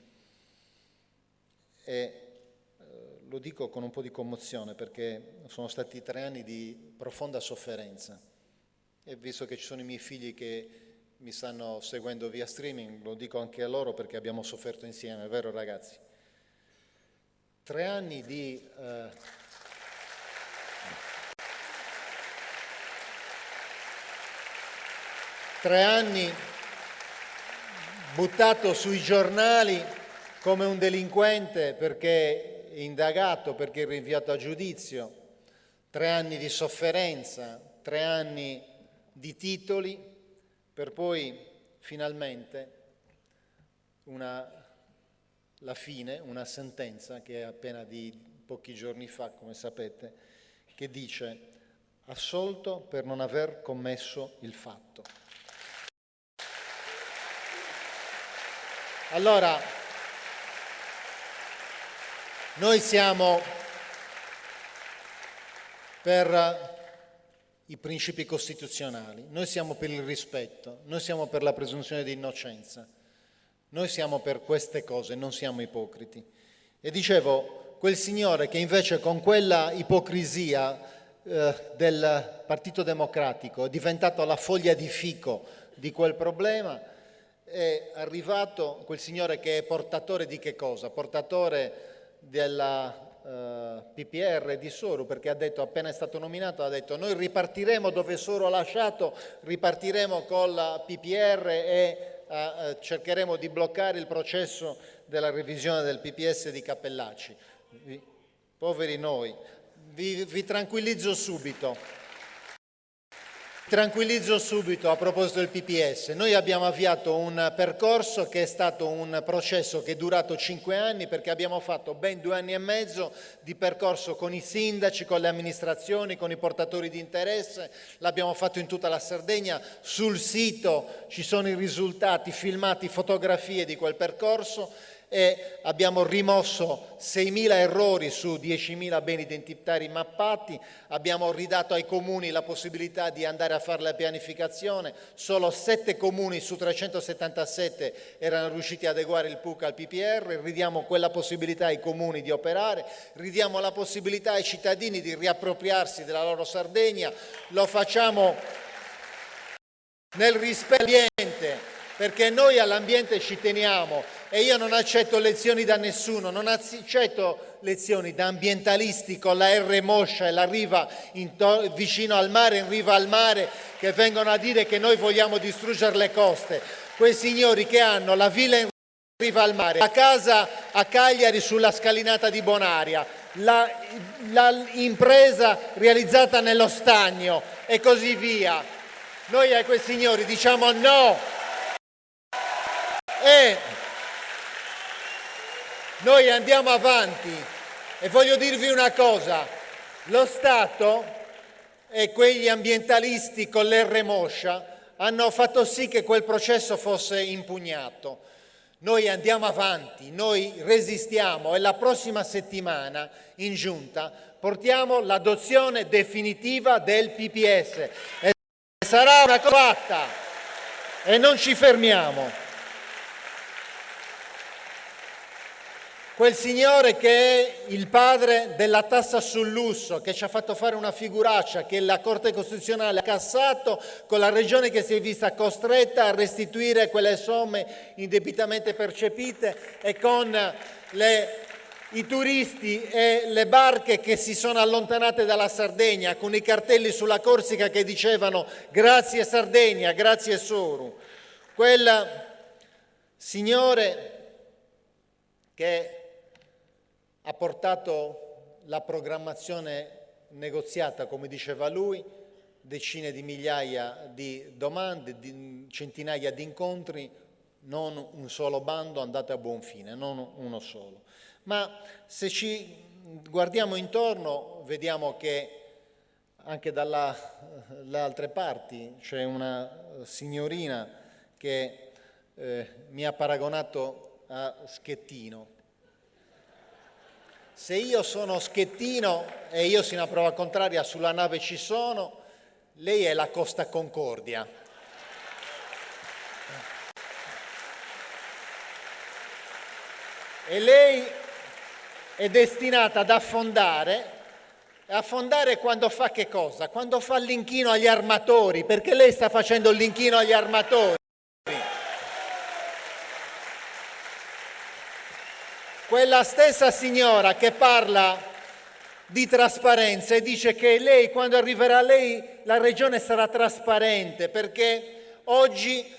lo dico con un po' di commozione perché sono stati 3 anni di profonda sofferenza e visto che ci sono i miei figli che mi stanno seguendo via streaming, lo dico anche a loro perché abbiamo sofferto insieme, vero ragazzi? 3 anni di... 3 anni buttato sui giornali come un delinquente perché indagato, perché rinviato a giudizio, 3 anni di sofferenza, 3 anni di titoli, per poi finalmente la fine, una sentenza che è appena di pochi giorni fa, come sapete, che dice assolto per non aver commesso il fatto. Allora, noi siamo per i principi costituzionali, noi siamo per il rispetto, noi siamo per la presunzione di innocenza, noi siamo per queste cose, non siamo ipocriti. E dicevo, quel signore che invece con quella ipocrisia del Partito Democratico è diventato la foglia di fico di quel problema, è arrivato quel signore che è portatore di che cosa? Portatore della PPR di Soru, perché ha detto, appena è stato nominato, ha detto noi ripartiremo dove Soru ha lasciato, ripartiremo con la PPR e cercheremo di bloccare il processo della revisione del PPS di Cappellacci. Poveri noi, vi tranquillizzo subito. Tranquillizzo subito a proposito del PPS. Noi abbiamo avviato un percorso che è stato un processo che è durato 5 anni perché abbiamo fatto ben 2 anni e mezzo di percorso con i sindaci, con le amministrazioni, con i portatori di interesse. L'abbiamo fatto in tutta la Sardegna. Sul sito ci sono i risultati, filmati, fotografie di quel percorso e abbiamo rimosso 6.000 errori su 10.000 beni identitari mappati, abbiamo ridato ai comuni la possibilità di andare a fare la pianificazione, solo 7 comuni su 377 erano riusciti ad adeguare il PUC al PPR, ridiamo quella possibilità ai comuni di operare, ridiamo la possibilità ai cittadini di riappropriarsi della loro Sardegna, lo facciamo nel rispetto dell'ambiente, perché noi all'ambiente ci teniamo e io non accetto lezioni da nessuno, non accetto lezioni da ambientalisti con la R moscia e la riva vicino al mare, in riva al mare, che vengono a dire che noi vogliamo distruggere le coste. Quei signori che hanno la villa in riva al mare, la casa a Cagliari sulla scalinata di Bonaria, l'impresa realizzata nello stagno e così via. Noi a quei signori diciamo no. E noi andiamo avanti e voglio dirvi una cosa, lo Stato e quegli ambientalisti con l'R moscia hanno fatto sì che quel processo fosse impugnato. Noi andiamo avanti, noi resistiamo e la prossima settimana in Giunta portiamo l'adozione definitiva del PPS e sarà una cosa fatta e non ci fermiamo. Quel signore che è il padre della tassa sul lusso, che ci ha fatto fare una figuraccia, che la Corte Costituzionale ha cassato, con la Regione che si è vista costretta a restituire quelle somme indebitamente percepite e con i turisti e le barche che si sono allontanate dalla Sardegna, con i cartelli sulla Corsica che dicevano grazie Sardegna, grazie Soru. Quel signore che ha portato la programmazione negoziata, come diceva lui, decine di migliaia di domande, centinaia di incontri, non un solo bando andato a buon fine, non uno solo. Ma se ci guardiamo intorno vediamo che anche dalle altre parti c'è una signorina che mi ha paragonato a Schettino. Se io sono Schettino e io sino a prova contraria sulla nave ci sono, lei è la Costa Concordia. E lei è destinata ad affondare quando fa che cosa? Quando fa l'inchino agli armatori, perché lei sta facendo l'inchino agli armatori. Quella stessa signora che parla di trasparenza e dice che lei, quando arriverà lei, la regione sarà trasparente, perché oggi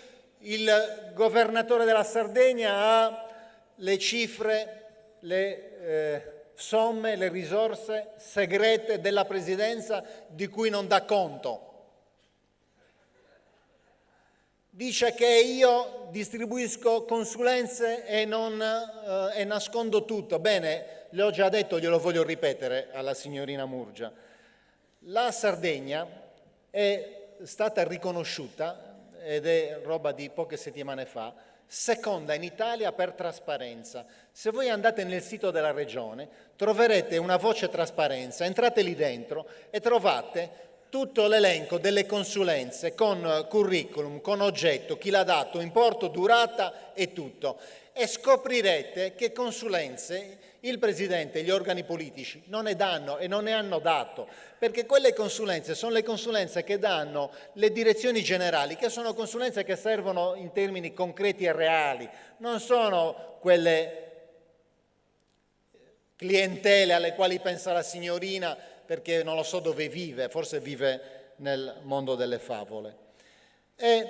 il governatore della Sardegna ha le cifre, le somme, le risorse segrete della presidenza di cui non dà conto. Dice che io distribuisco consulenze e nascondo tutto. Bene, le ho già detto, glielo voglio ripetere alla signorina Murgia. La Sardegna è stata riconosciuta, ed è roba di poche settimane fa, seconda in Italia per trasparenza. Se voi andate nel sito della regione troverete una voce trasparenza, entrate lì dentro e trovate tutto l'elenco delle consulenze con curriculum, con oggetto, chi l'ha dato, importo, durata e tutto. E scoprirete che consulenze il Presidente e gli organi politici non ne danno e non ne hanno dato, perché quelle consulenze sono le consulenze che danno le direzioni generali, che sono consulenze che servono in termini concreti e reali, non sono quelle clientele alle quali pensa la signorina, perché non lo so dove vive, forse vive nel mondo delle favole. E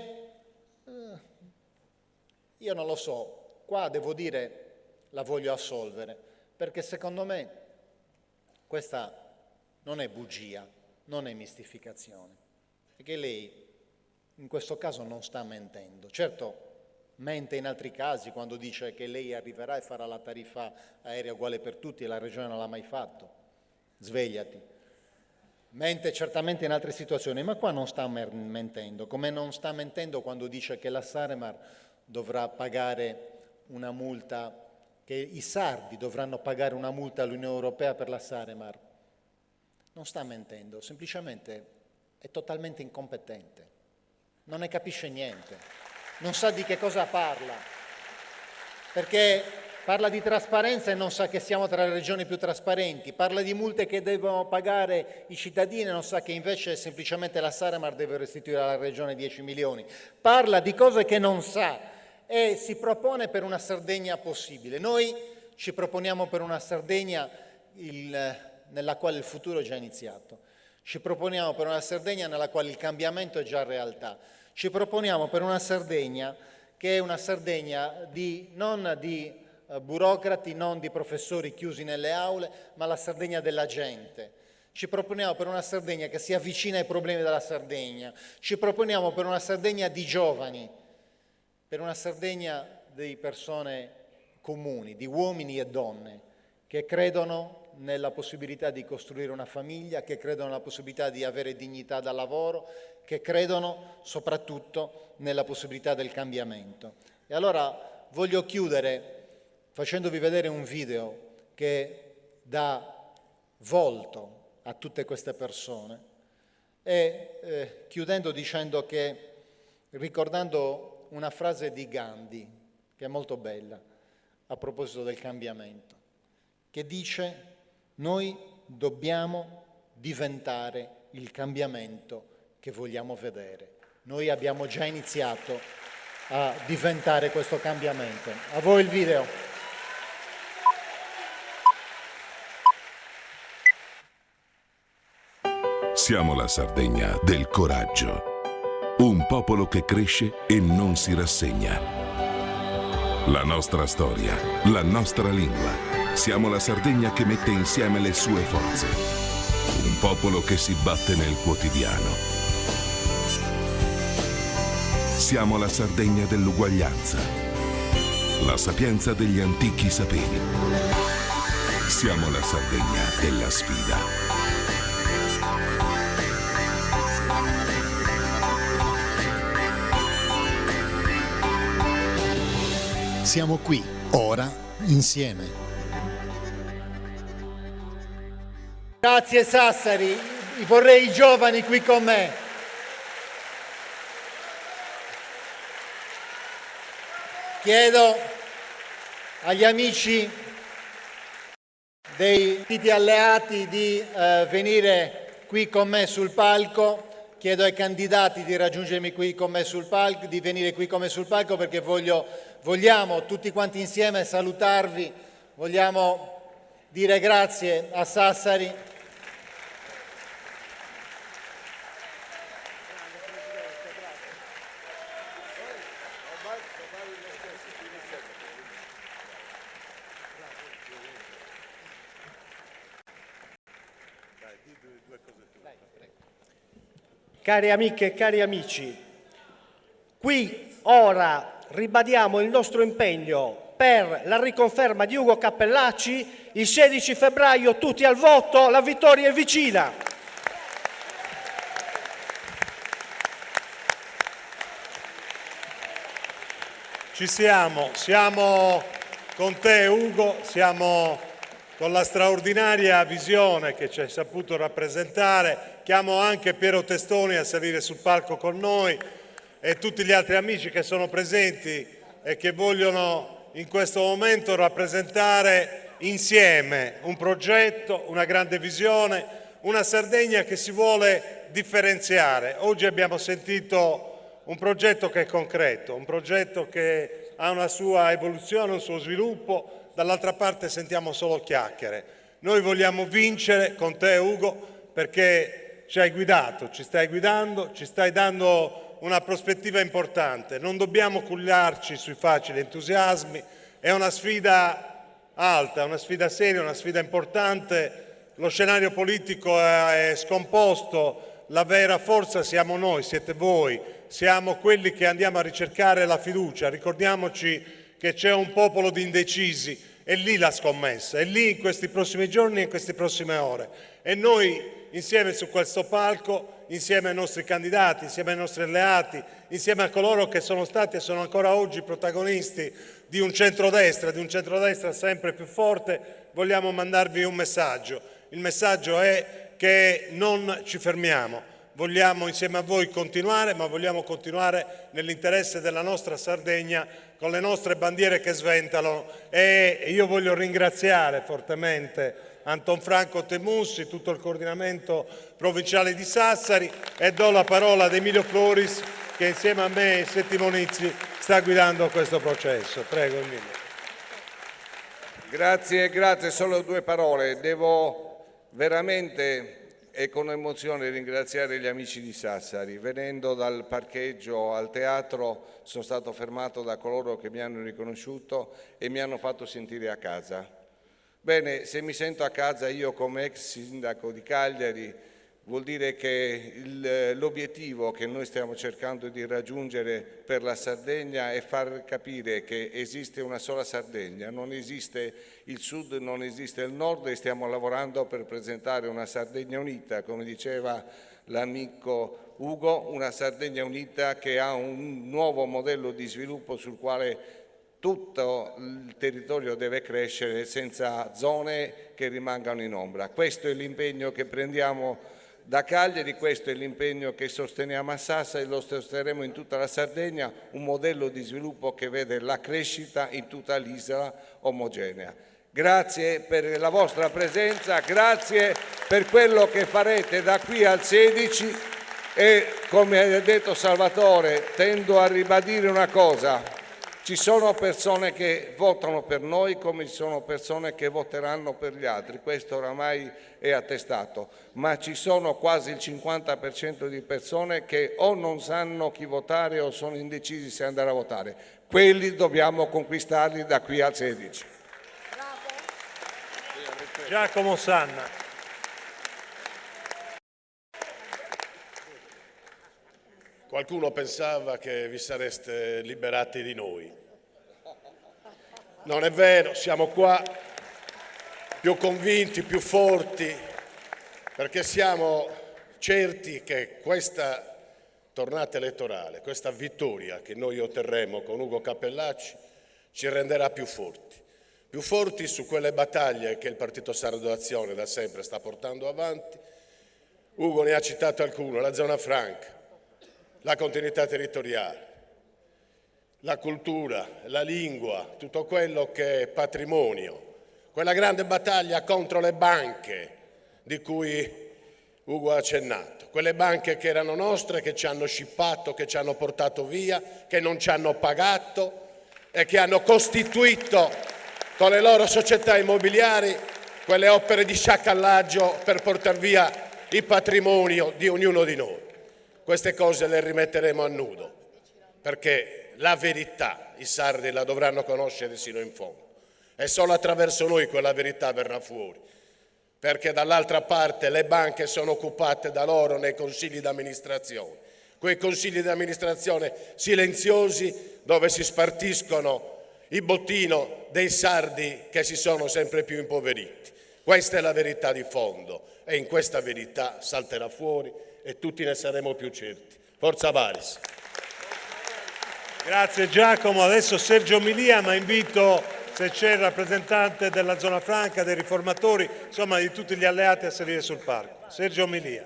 io non lo so, qua devo dire la voglio assolvere, perché secondo me questa non è bugia, non è mistificazione, perché lei in questo caso non sta mentendo. Certo, mente in altri casi quando dice che lei arriverà e farà la tariffa aerea uguale per tutti e la regione non l'ha mai fatto. Svegliati. Mente certamente in altre situazioni, ma qua non sta mentendo, come non sta mentendo quando dice che la Saremar dovrà pagare una multa, che i sardi dovranno pagare una multa all'Unione Europea per la Saremar. Non sta mentendo, semplicemente è totalmente incompetente, non ne capisce niente, non sa di che cosa parla, perché parla di trasparenza e non sa che siamo tra le regioni più trasparenti, parla di multe che devono pagare i cittadini e non sa che invece semplicemente la Saremar deve restituire alla regione 10 milioni, parla di cose che non sa e si propone per una Sardegna possibile. Noi ci proponiamo per una Sardegna nella quale il futuro è già iniziato, ci proponiamo per una Sardegna nella quale il cambiamento è già realtà, ci proponiamo per una Sardegna che è una Sardegna non di burocrati, non di professori chiusi nelle aule, ma la Sardegna della gente. Ci proponiamo per una Sardegna che si avvicina ai problemi della Sardegna, ci proponiamo per una Sardegna di giovani, per una Sardegna di persone comuni, di uomini e donne, che credono nella possibilità di costruire una famiglia, che credono nella possibilità di avere dignità dal lavoro, che credono soprattutto nella possibilità del cambiamento. E allora voglio chiudere facendovi vedere un video che dà volto a tutte queste persone e chiudendo dicendo che, ricordando una frase di Gandhi, che è molto bella, a proposito del cambiamento. che dice: noi dobbiamo diventare il cambiamento che vogliamo vedere. Noi abbiamo già iniziato a diventare questo cambiamento. A voi il video. Siamo la Sardegna del coraggio, un popolo che cresce e non si rassegna. La nostra storia, la nostra lingua. Siamo la Sardegna che mette insieme le sue forze. Un popolo che si batte nel quotidiano. Siamo la Sardegna dell'uguaglianza, la sapienza degli antichi saperi. Siamo la Sardegna della sfida. Siamo qui, ora, insieme. Grazie Sassari, vorrei i giovani qui con me. Chiedo agli amici dei partiti alleati di venire qui con me sul palco. Chiedo ai candidati di raggiungermi qui con me sul palco, di venire qui con me sul palco, perché vogliamo tutti quanti insieme salutarvi, vogliamo dire grazie a Sassari. Cari amiche e cari amici, qui ora ribadiamo il nostro impegno per la riconferma di Ugo Cappellacci. Il 16 febbraio tutti al voto, la vittoria è vicina. Ci siamo con te Ugo, siamo con la straordinaria visione che ci hai saputo rappresentare. Chiamo anche Piero Testoni a salire sul palco con noi e tutti gli altri amici che sono presenti e che vogliono in questo momento rappresentare insieme un progetto, una grande visione, una Sardegna che si vuole differenziare. Oggi abbiamo sentito un progetto che è concreto, un progetto che ha una sua evoluzione, un suo sviluppo. Dall'altra parte sentiamo solo chiacchiere. Noi vogliamo vincere con te Ugo, perché ci hai guidato, ci stai guidando, ci stai dando una prospettiva importante. Non dobbiamo cullarci sui facili entusiasmi, è una sfida alta, una sfida seria, una sfida importante. Lo scenario politico è scomposto, la vera forza siamo noi, siete voi, siamo quelli che andiamo a ricercare la fiducia. Ricordiamoci che c'è un popolo di indecisi, è lì la scommessa, è lì in questi prossimi giorni e in queste prossime ore. E noi insieme su questo palco, insieme ai nostri candidati, insieme ai nostri alleati, insieme a coloro che sono stati e sono ancora oggi protagonisti di un centrodestra sempre più forte, vogliamo mandarvi un messaggio. Il messaggio è che non ci fermiamo. Vogliamo insieme a voi continuare, ma vogliamo continuare nell'interesse della nostra Sardegna, con le nostre bandiere che sventolano. E io voglio ringraziare fortemente Anton Franco Temussi, tutto il coordinamento provinciale di Sassari, e do la parola ad Emilio Floris che insieme a me e Settimonizzi sta guidando questo processo. Prego Emilio. Grazie, solo due parole. Devo veramente e con emozione ringraziare gli amici di Sassari. Venendo dal parcheggio al teatro sono stato fermato da coloro che mi hanno riconosciuto e mi hanno fatto sentire a casa. Bene, se mi sento a casa io come ex sindaco di Cagliari, vuol dire che l'obiettivo che noi stiamo cercando di raggiungere per la Sardegna è far capire che esiste una sola Sardegna, non esiste il sud, non esiste il nord, e stiamo lavorando per presentare una Sardegna unita, come diceva l'amico Ugo, una Sardegna unita che ha un nuovo modello di sviluppo sul quale tutto il territorio deve crescere senza zone che rimangano in ombra. Questo è l'impegno che prendiamo da Cagliari, questo è l'impegno che sosteniamo a Sassari e lo sosterremo in tutta la Sardegna, un modello di sviluppo che vede la crescita in tutta l'isola omogenea. Grazie per la vostra presenza, grazie per quello che farete da qui al 16 e, come ha detto Salvatore, tendo a ribadire una cosa: ci sono persone che votano per noi come ci sono persone che voteranno per gli altri, questo oramai è attestato, ma ci sono quasi il 50% di persone che o non sanno chi votare o sono indecisi se andare a votare. Quelli dobbiamo conquistarli da qui al 16. Giacomo Sanna. Qualcuno pensava che vi sareste liberati di noi. Non è vero, siamo qua più convinti, più forti, perché siamo certi che questa tornata elettorale, questa vittoria che noi otterremo con Ugo Capellacci ci renderà più forti su quelle battaglie che il Partito Sardo d'Azione da sempre sta portando avanti. Ugo ne ha citato alcune: la zona franca, la continuità territoriale, la cultura, la lingua, tutto quello che è patrimonio, quella grande battaglia contro le banche di cui Ugo ha accennato, quelle banche che erano nostre, che ci hanno scippato, che ci hanno portato via, che non ci hanno pagato e che hanno costituito con le loro società immobiliari quelle opere di sciacallaggio per portare via il patrimonio di ognuno di noi. Queste cose le rimetteremo a nudo, perché la verità i sardi la dovranno conoscere sino in fondo e solo attraverso noi quella verità verrà fuori, perché dall'altra parte le banche sono occupate da loro nei consigli d'amministrazione, quei consigli d'amministrazione silenziosi dove si spartiscono il bottino dei sardi che si sono sempre più impoveriti. Questa è la verità di fondo e in questa verità salterà fuori e tutti ne saremo più certi. Forza Varis! Grazie Giacomo, adesso Sergio Milia, ma invito, se c'è il rappresentante della zona franca, dei riformatori, insomma di tutti gli alleati, a salire sul palco. Sergio Milia.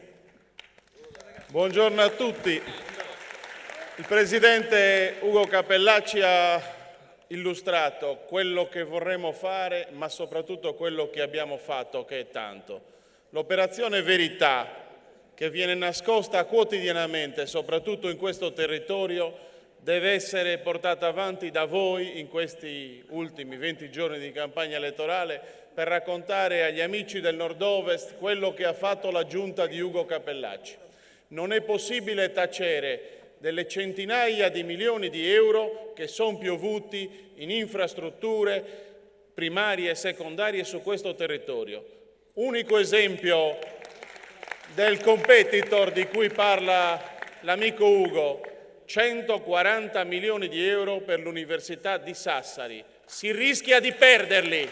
Buongiorno a tutti. Il Presidente Ugo Capellacci ha illustrato quello che vorremmo fare, ma soprattutto quello che abbiamo fatto, che è tanto. L'operazione Verità, che viene nascosta quotidianamente, soprattutto in questo territorio, deve essere portata avanti da voi in questi ultimi 20 giorni di campagna elettorale per raccontare agli amici del Nord-Ovest quello che ha fatto la giunta di Ugo Capellacci. Non è possibile tacere delle centinaia di milioni di euro che sono piovuti in infrastrutture primarie e secondarie su questo territorio. Unico esempio del competitor di cui parla l'amico Ugo: 140 milioni di euro per l'Università di Sassari. Si rischia di perderli,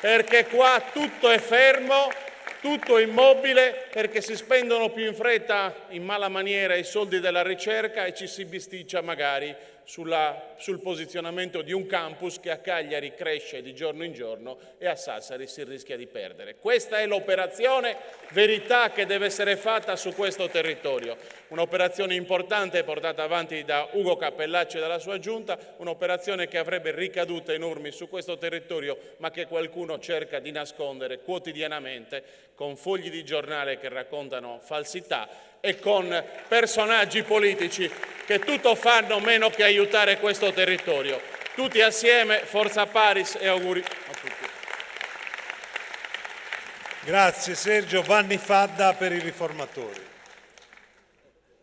perché qua tutto è fermo, tutto immobile, perché si spendono più in fretta, in mala maniera, i soldi della ricerca e ci si bisticcia magari sul posizionamento di un campus che a Cagliari cresce di giorno in giorno e a Sassari si rischia di perdere. Questa è l'operazione Verità che deve essere fatta su questo territorio. Un'operazione importante portata avanti da Ugo Capellacci e dalla sua giunta, un'operazione che avrebbe ricadute enormi su questo territorio, ma che qualcuno cerca di nascondere quotidianamente con fogli di giornale che raccontano falsità e con personaggi politici che tutto fanno meno che aiutare questo territorio. Tutti assieme, Forza Paris e auguri a tutti. Grazie Sergio. Vanni Fadda per i riformatori.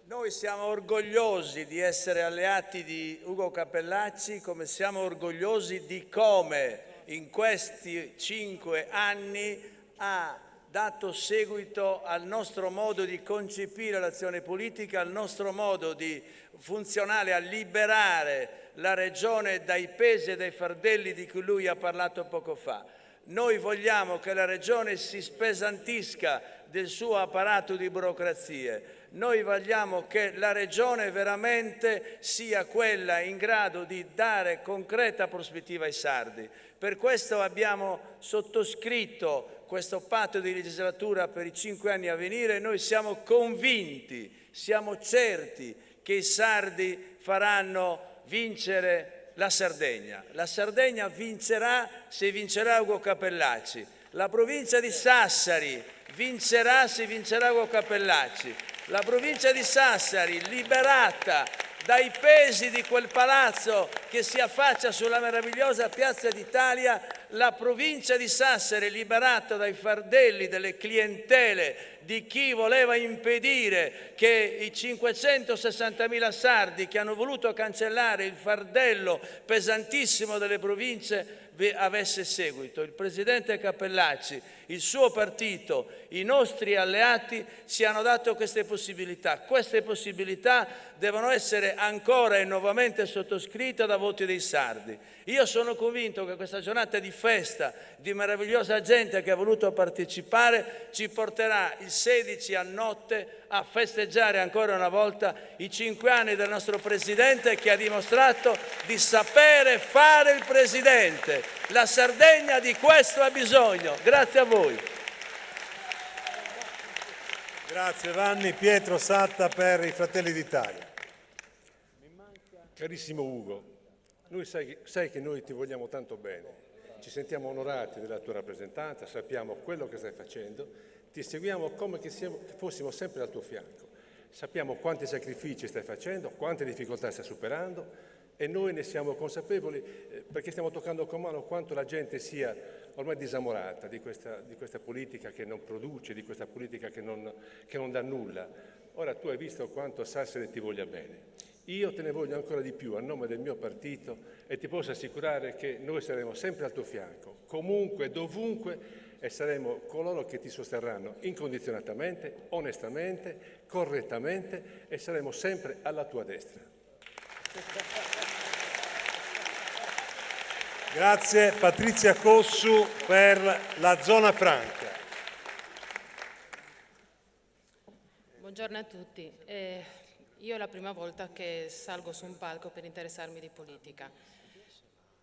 Noi siamo orgogliosi di essere alleati di Ugo Capellacci, come siamo orgogliosi di come in questi 5 anni ha dato seguito al nostro modo di concepire l'azione politica, al nostro modo di funzionare a liberare la Regione dai pesi e dai fardelli di cui lui ha parlato poco fa. Noi vogliamo che la Regione si spesantisca del suo apparato di burocrazie. Noi vogliamo che la Regione veramente sia quella in grado di dare concreta prospettiva ai sardi. Per questo abbiamo sottoscritto questo patto di legislatura per i 5 anni a venire. Noi siamo convinti, siamo certi che i sardi faranno vincere la Sardegna. La Sardegna vincerà se vincerà Ugo Capellacci. La provincia di Sassari vincerà se vincerà Ugo Capellacci. La provincia di Sassari, liberata dai pesi di quel palazzo che si affaccia sulla meravigliosa Piazza d'Italia, la provincia di Sassari, liberata dai fardelli delle clientele di chi voleva impedire che i 560.000 sardi che hanno voluto cancellare il fardello pesantissimo delle province avesse seguito. Il presidente Capellacci, il suo partito, i nostri alleati ci hanno dato queste possibilità. Queste possibilità devono essere ancora e nuovamente sottoscritte da voti dei sardi. Io sono convinto che questa giornata di festa, di meravigliosa gente che ha voluto partecipare, ci porterà il 16 a notte a festeggiare ancora una volta i 5 anni del nostro Presidente, che ha dimostrato di sapere fare il Presidente. La Sardegna di questo ha bisogno. Grazie a voi. Grazie Vanni. Pietro Satta per i Fratelli d'Italia. Carissimo Ugo, noi sai che noi ti vogliamo tanto bene, ci sentiamo onorati della tua rappresentanza, sappiamo quello che stai facendo, ti seguiamo come che fossimo sempre al tuo fianco, sappiamo quanti sacrifici stai facendo, quante difficoltà stai superando e noi ne siamo consapevoli perché stiamo toccando con mano quanto la gente sia ormai disamorata di questa politica che non produce, di questa politica che non dà nulla. Ora tu hai visto quanto Sassari ti voglia bene. Io te ne voglio ancora di più a nome del mio partito e ti posso assicurare che noi saremo sempre al tuo fianco, comunque, dovunque, e saremo coloro che ti sosterranno incondizionatamente, onestamente, correttamente e saremo sempre alla tua destra. Grazie. Patrizia Cossu per la Zona Franca. Buongiorno a tutti. Io è la prima volta che salgo su un palco per interessarmi di politica,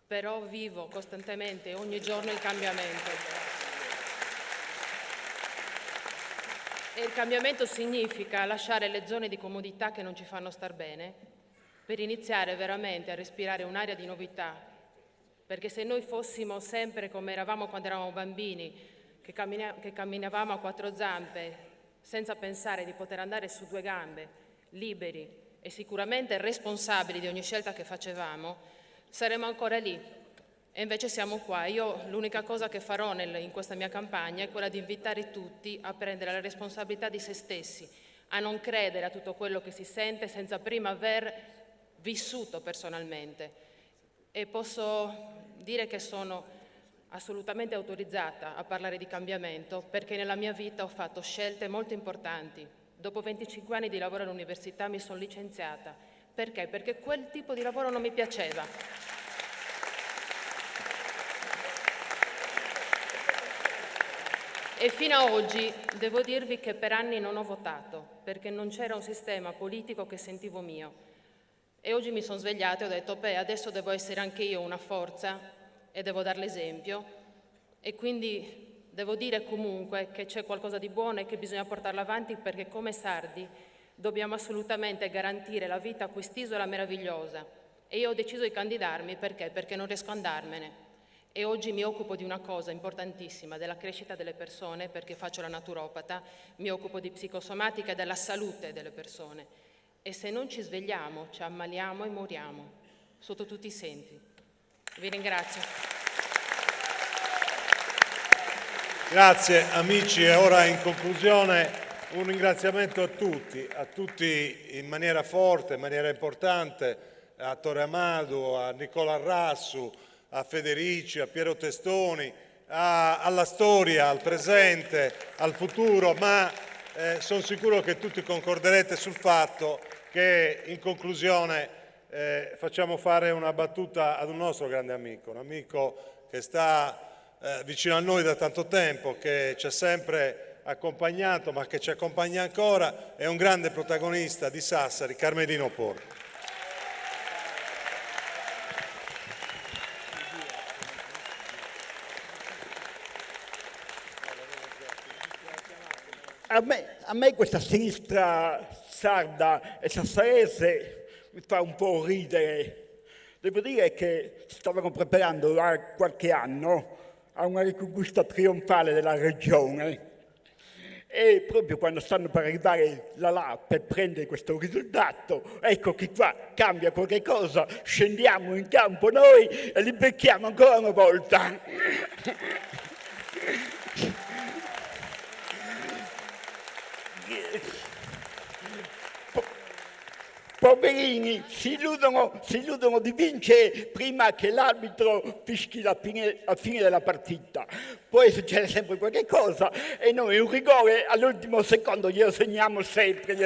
però vivo costantemente, ogni giorno, il cambiamento. E il cambiamento significa lasciare le zone di comodità che non ci fanno star bene per iniziare veramente a respirare un'aria di novità, perché se noi fossimo sempre come eravamo quando eravamo bambini, che camminavamo a 4 zampe senza pensare di poter andare su 2 gambe, liberi e sicuramente responsabili di ogni scelta che facevamo, saremmo ancora lì. E invece siamo qua. Io l'unica cosa che farò in questa mia campagna è quella di invitare tutti a prendere la responsabilità di se stessi, a non credere a tutto quello che si sente senza prima aver vissuto personalmente. E posso dire che sono assolutamente autorizzata a parlare di cambiamento perché nella mia vita ho fatto scelte molto importanti. Dopo 25 anni di lavoro all'università mi sono licenziata. Perché? Perché quel tipo di lavoro non mi piaceva. E fino a oggi devo dirvi che per anni non ho votato, perché non c'era un sistema politico che sentivo mio. E oggi mi sono svegliata e ho detto, adesso devo essere anche io una forza e devo dare l'esempio. E quindi devo dire comunque che c'è qualcosa di buono e che bisogna portarlo avanti perché come sardi dobbiamo assolutamente garantire la vita a quest'isola meravigliosa. E io ho deciso di candidarmi perché? Perché non riesco a andarmene. E oggi mi occupo di una cosa importantissima, della crescita delle persone, perché faccio la naturopata, mi occupo di psicosomatica e della salute delle persone. E se non ci svegliamo, ci ammaliamo e moriamo, sotto tutti i sensi. Vi ringrazio. Grazie amici e ora in conclusione un ringraziamento a tutti in maniera forte, in maniera importante, a Torre Amado, a Nicola Rassu, a Federici, a Piero Testoni, alla storia, al presente, al futuro, ma sono sicuro che tutti concorderete sul fatto che in conclusione facciamo fare una battuta ad un nostro grande amico, un amico che sta vicino a noi da tanto tempo, che ci ha sempre accompagnato ma che ci accompagna ancora, è un grande protagonista di Sassari, Carmelino Porro. A me questa sinistra sarda e sassarese mi fa un po' ridere. Devo dire che stavamo preparando da qualche anno a una riconquista trionfale della regione e proprio quando stanno per arrivare là per prendere questo risultato, ecco che qua cambia qualche cosa, scendiamo in campo noi e li becchiamo ancora una volta. Poverini, si illudono di vincere prima che l'arbitro fischi la fine della partita. Poi succede sempre qualche cosa e noi un rigore all'ultimo secondo glielo segniamo sempre.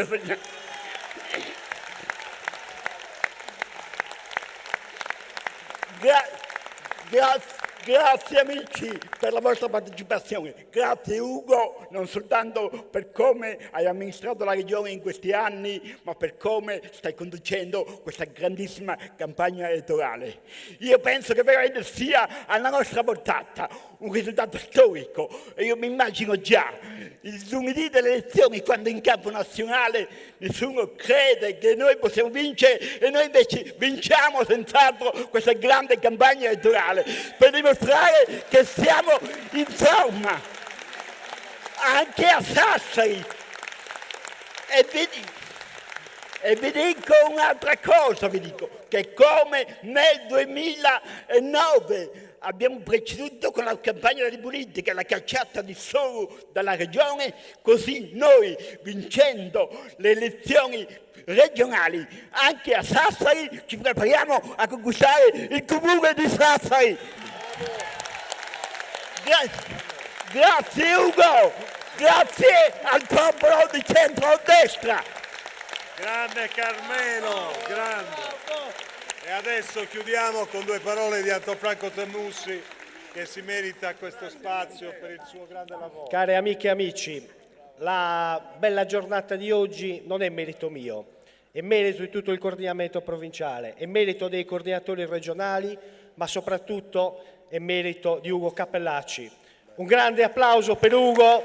Grazie amici per la vostra partecipazione, grazie Ugo non soltanto per come hai amministrato la regione in questi anni, ma per come stai conducendo questa grandissima campagna elettorale. Io penso che veramente sia alla nostra portata un risultato storico e io mi immagino già il lunedì delle elezioni quando in campo nazionale nessuno crede che noi possiamo vincere e noi invece vinciamo senz'altro questa grande campagna elettorale per dimostrare che siamo in forma anche a Sassari. E vi dico un'altra cosa, che come nel 2009 abbiamo preceduto con la campagna di politica la cacciata di Soru dalla regione, così noi vincendo le elezioni regionali anche a Sassari ci prepariamo a conquistare il comune di Sassari. Grazie Ugo, grazie al popolo di centro-destra. Grande Carmelo, grande. E adesso chiudiamo con due parole di Anton Franco Ternussi, che si merita questo spazio per il suo grande lavoro. Care amiche e amici, la bella giornata di oggi non è merito mio, è merito di tutto il coordinamento provinciale, è merito dei coordinatori regionali, ma soprattutto è merito di Ugo Capellacci. Un grande applauso per Ugo,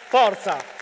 forza!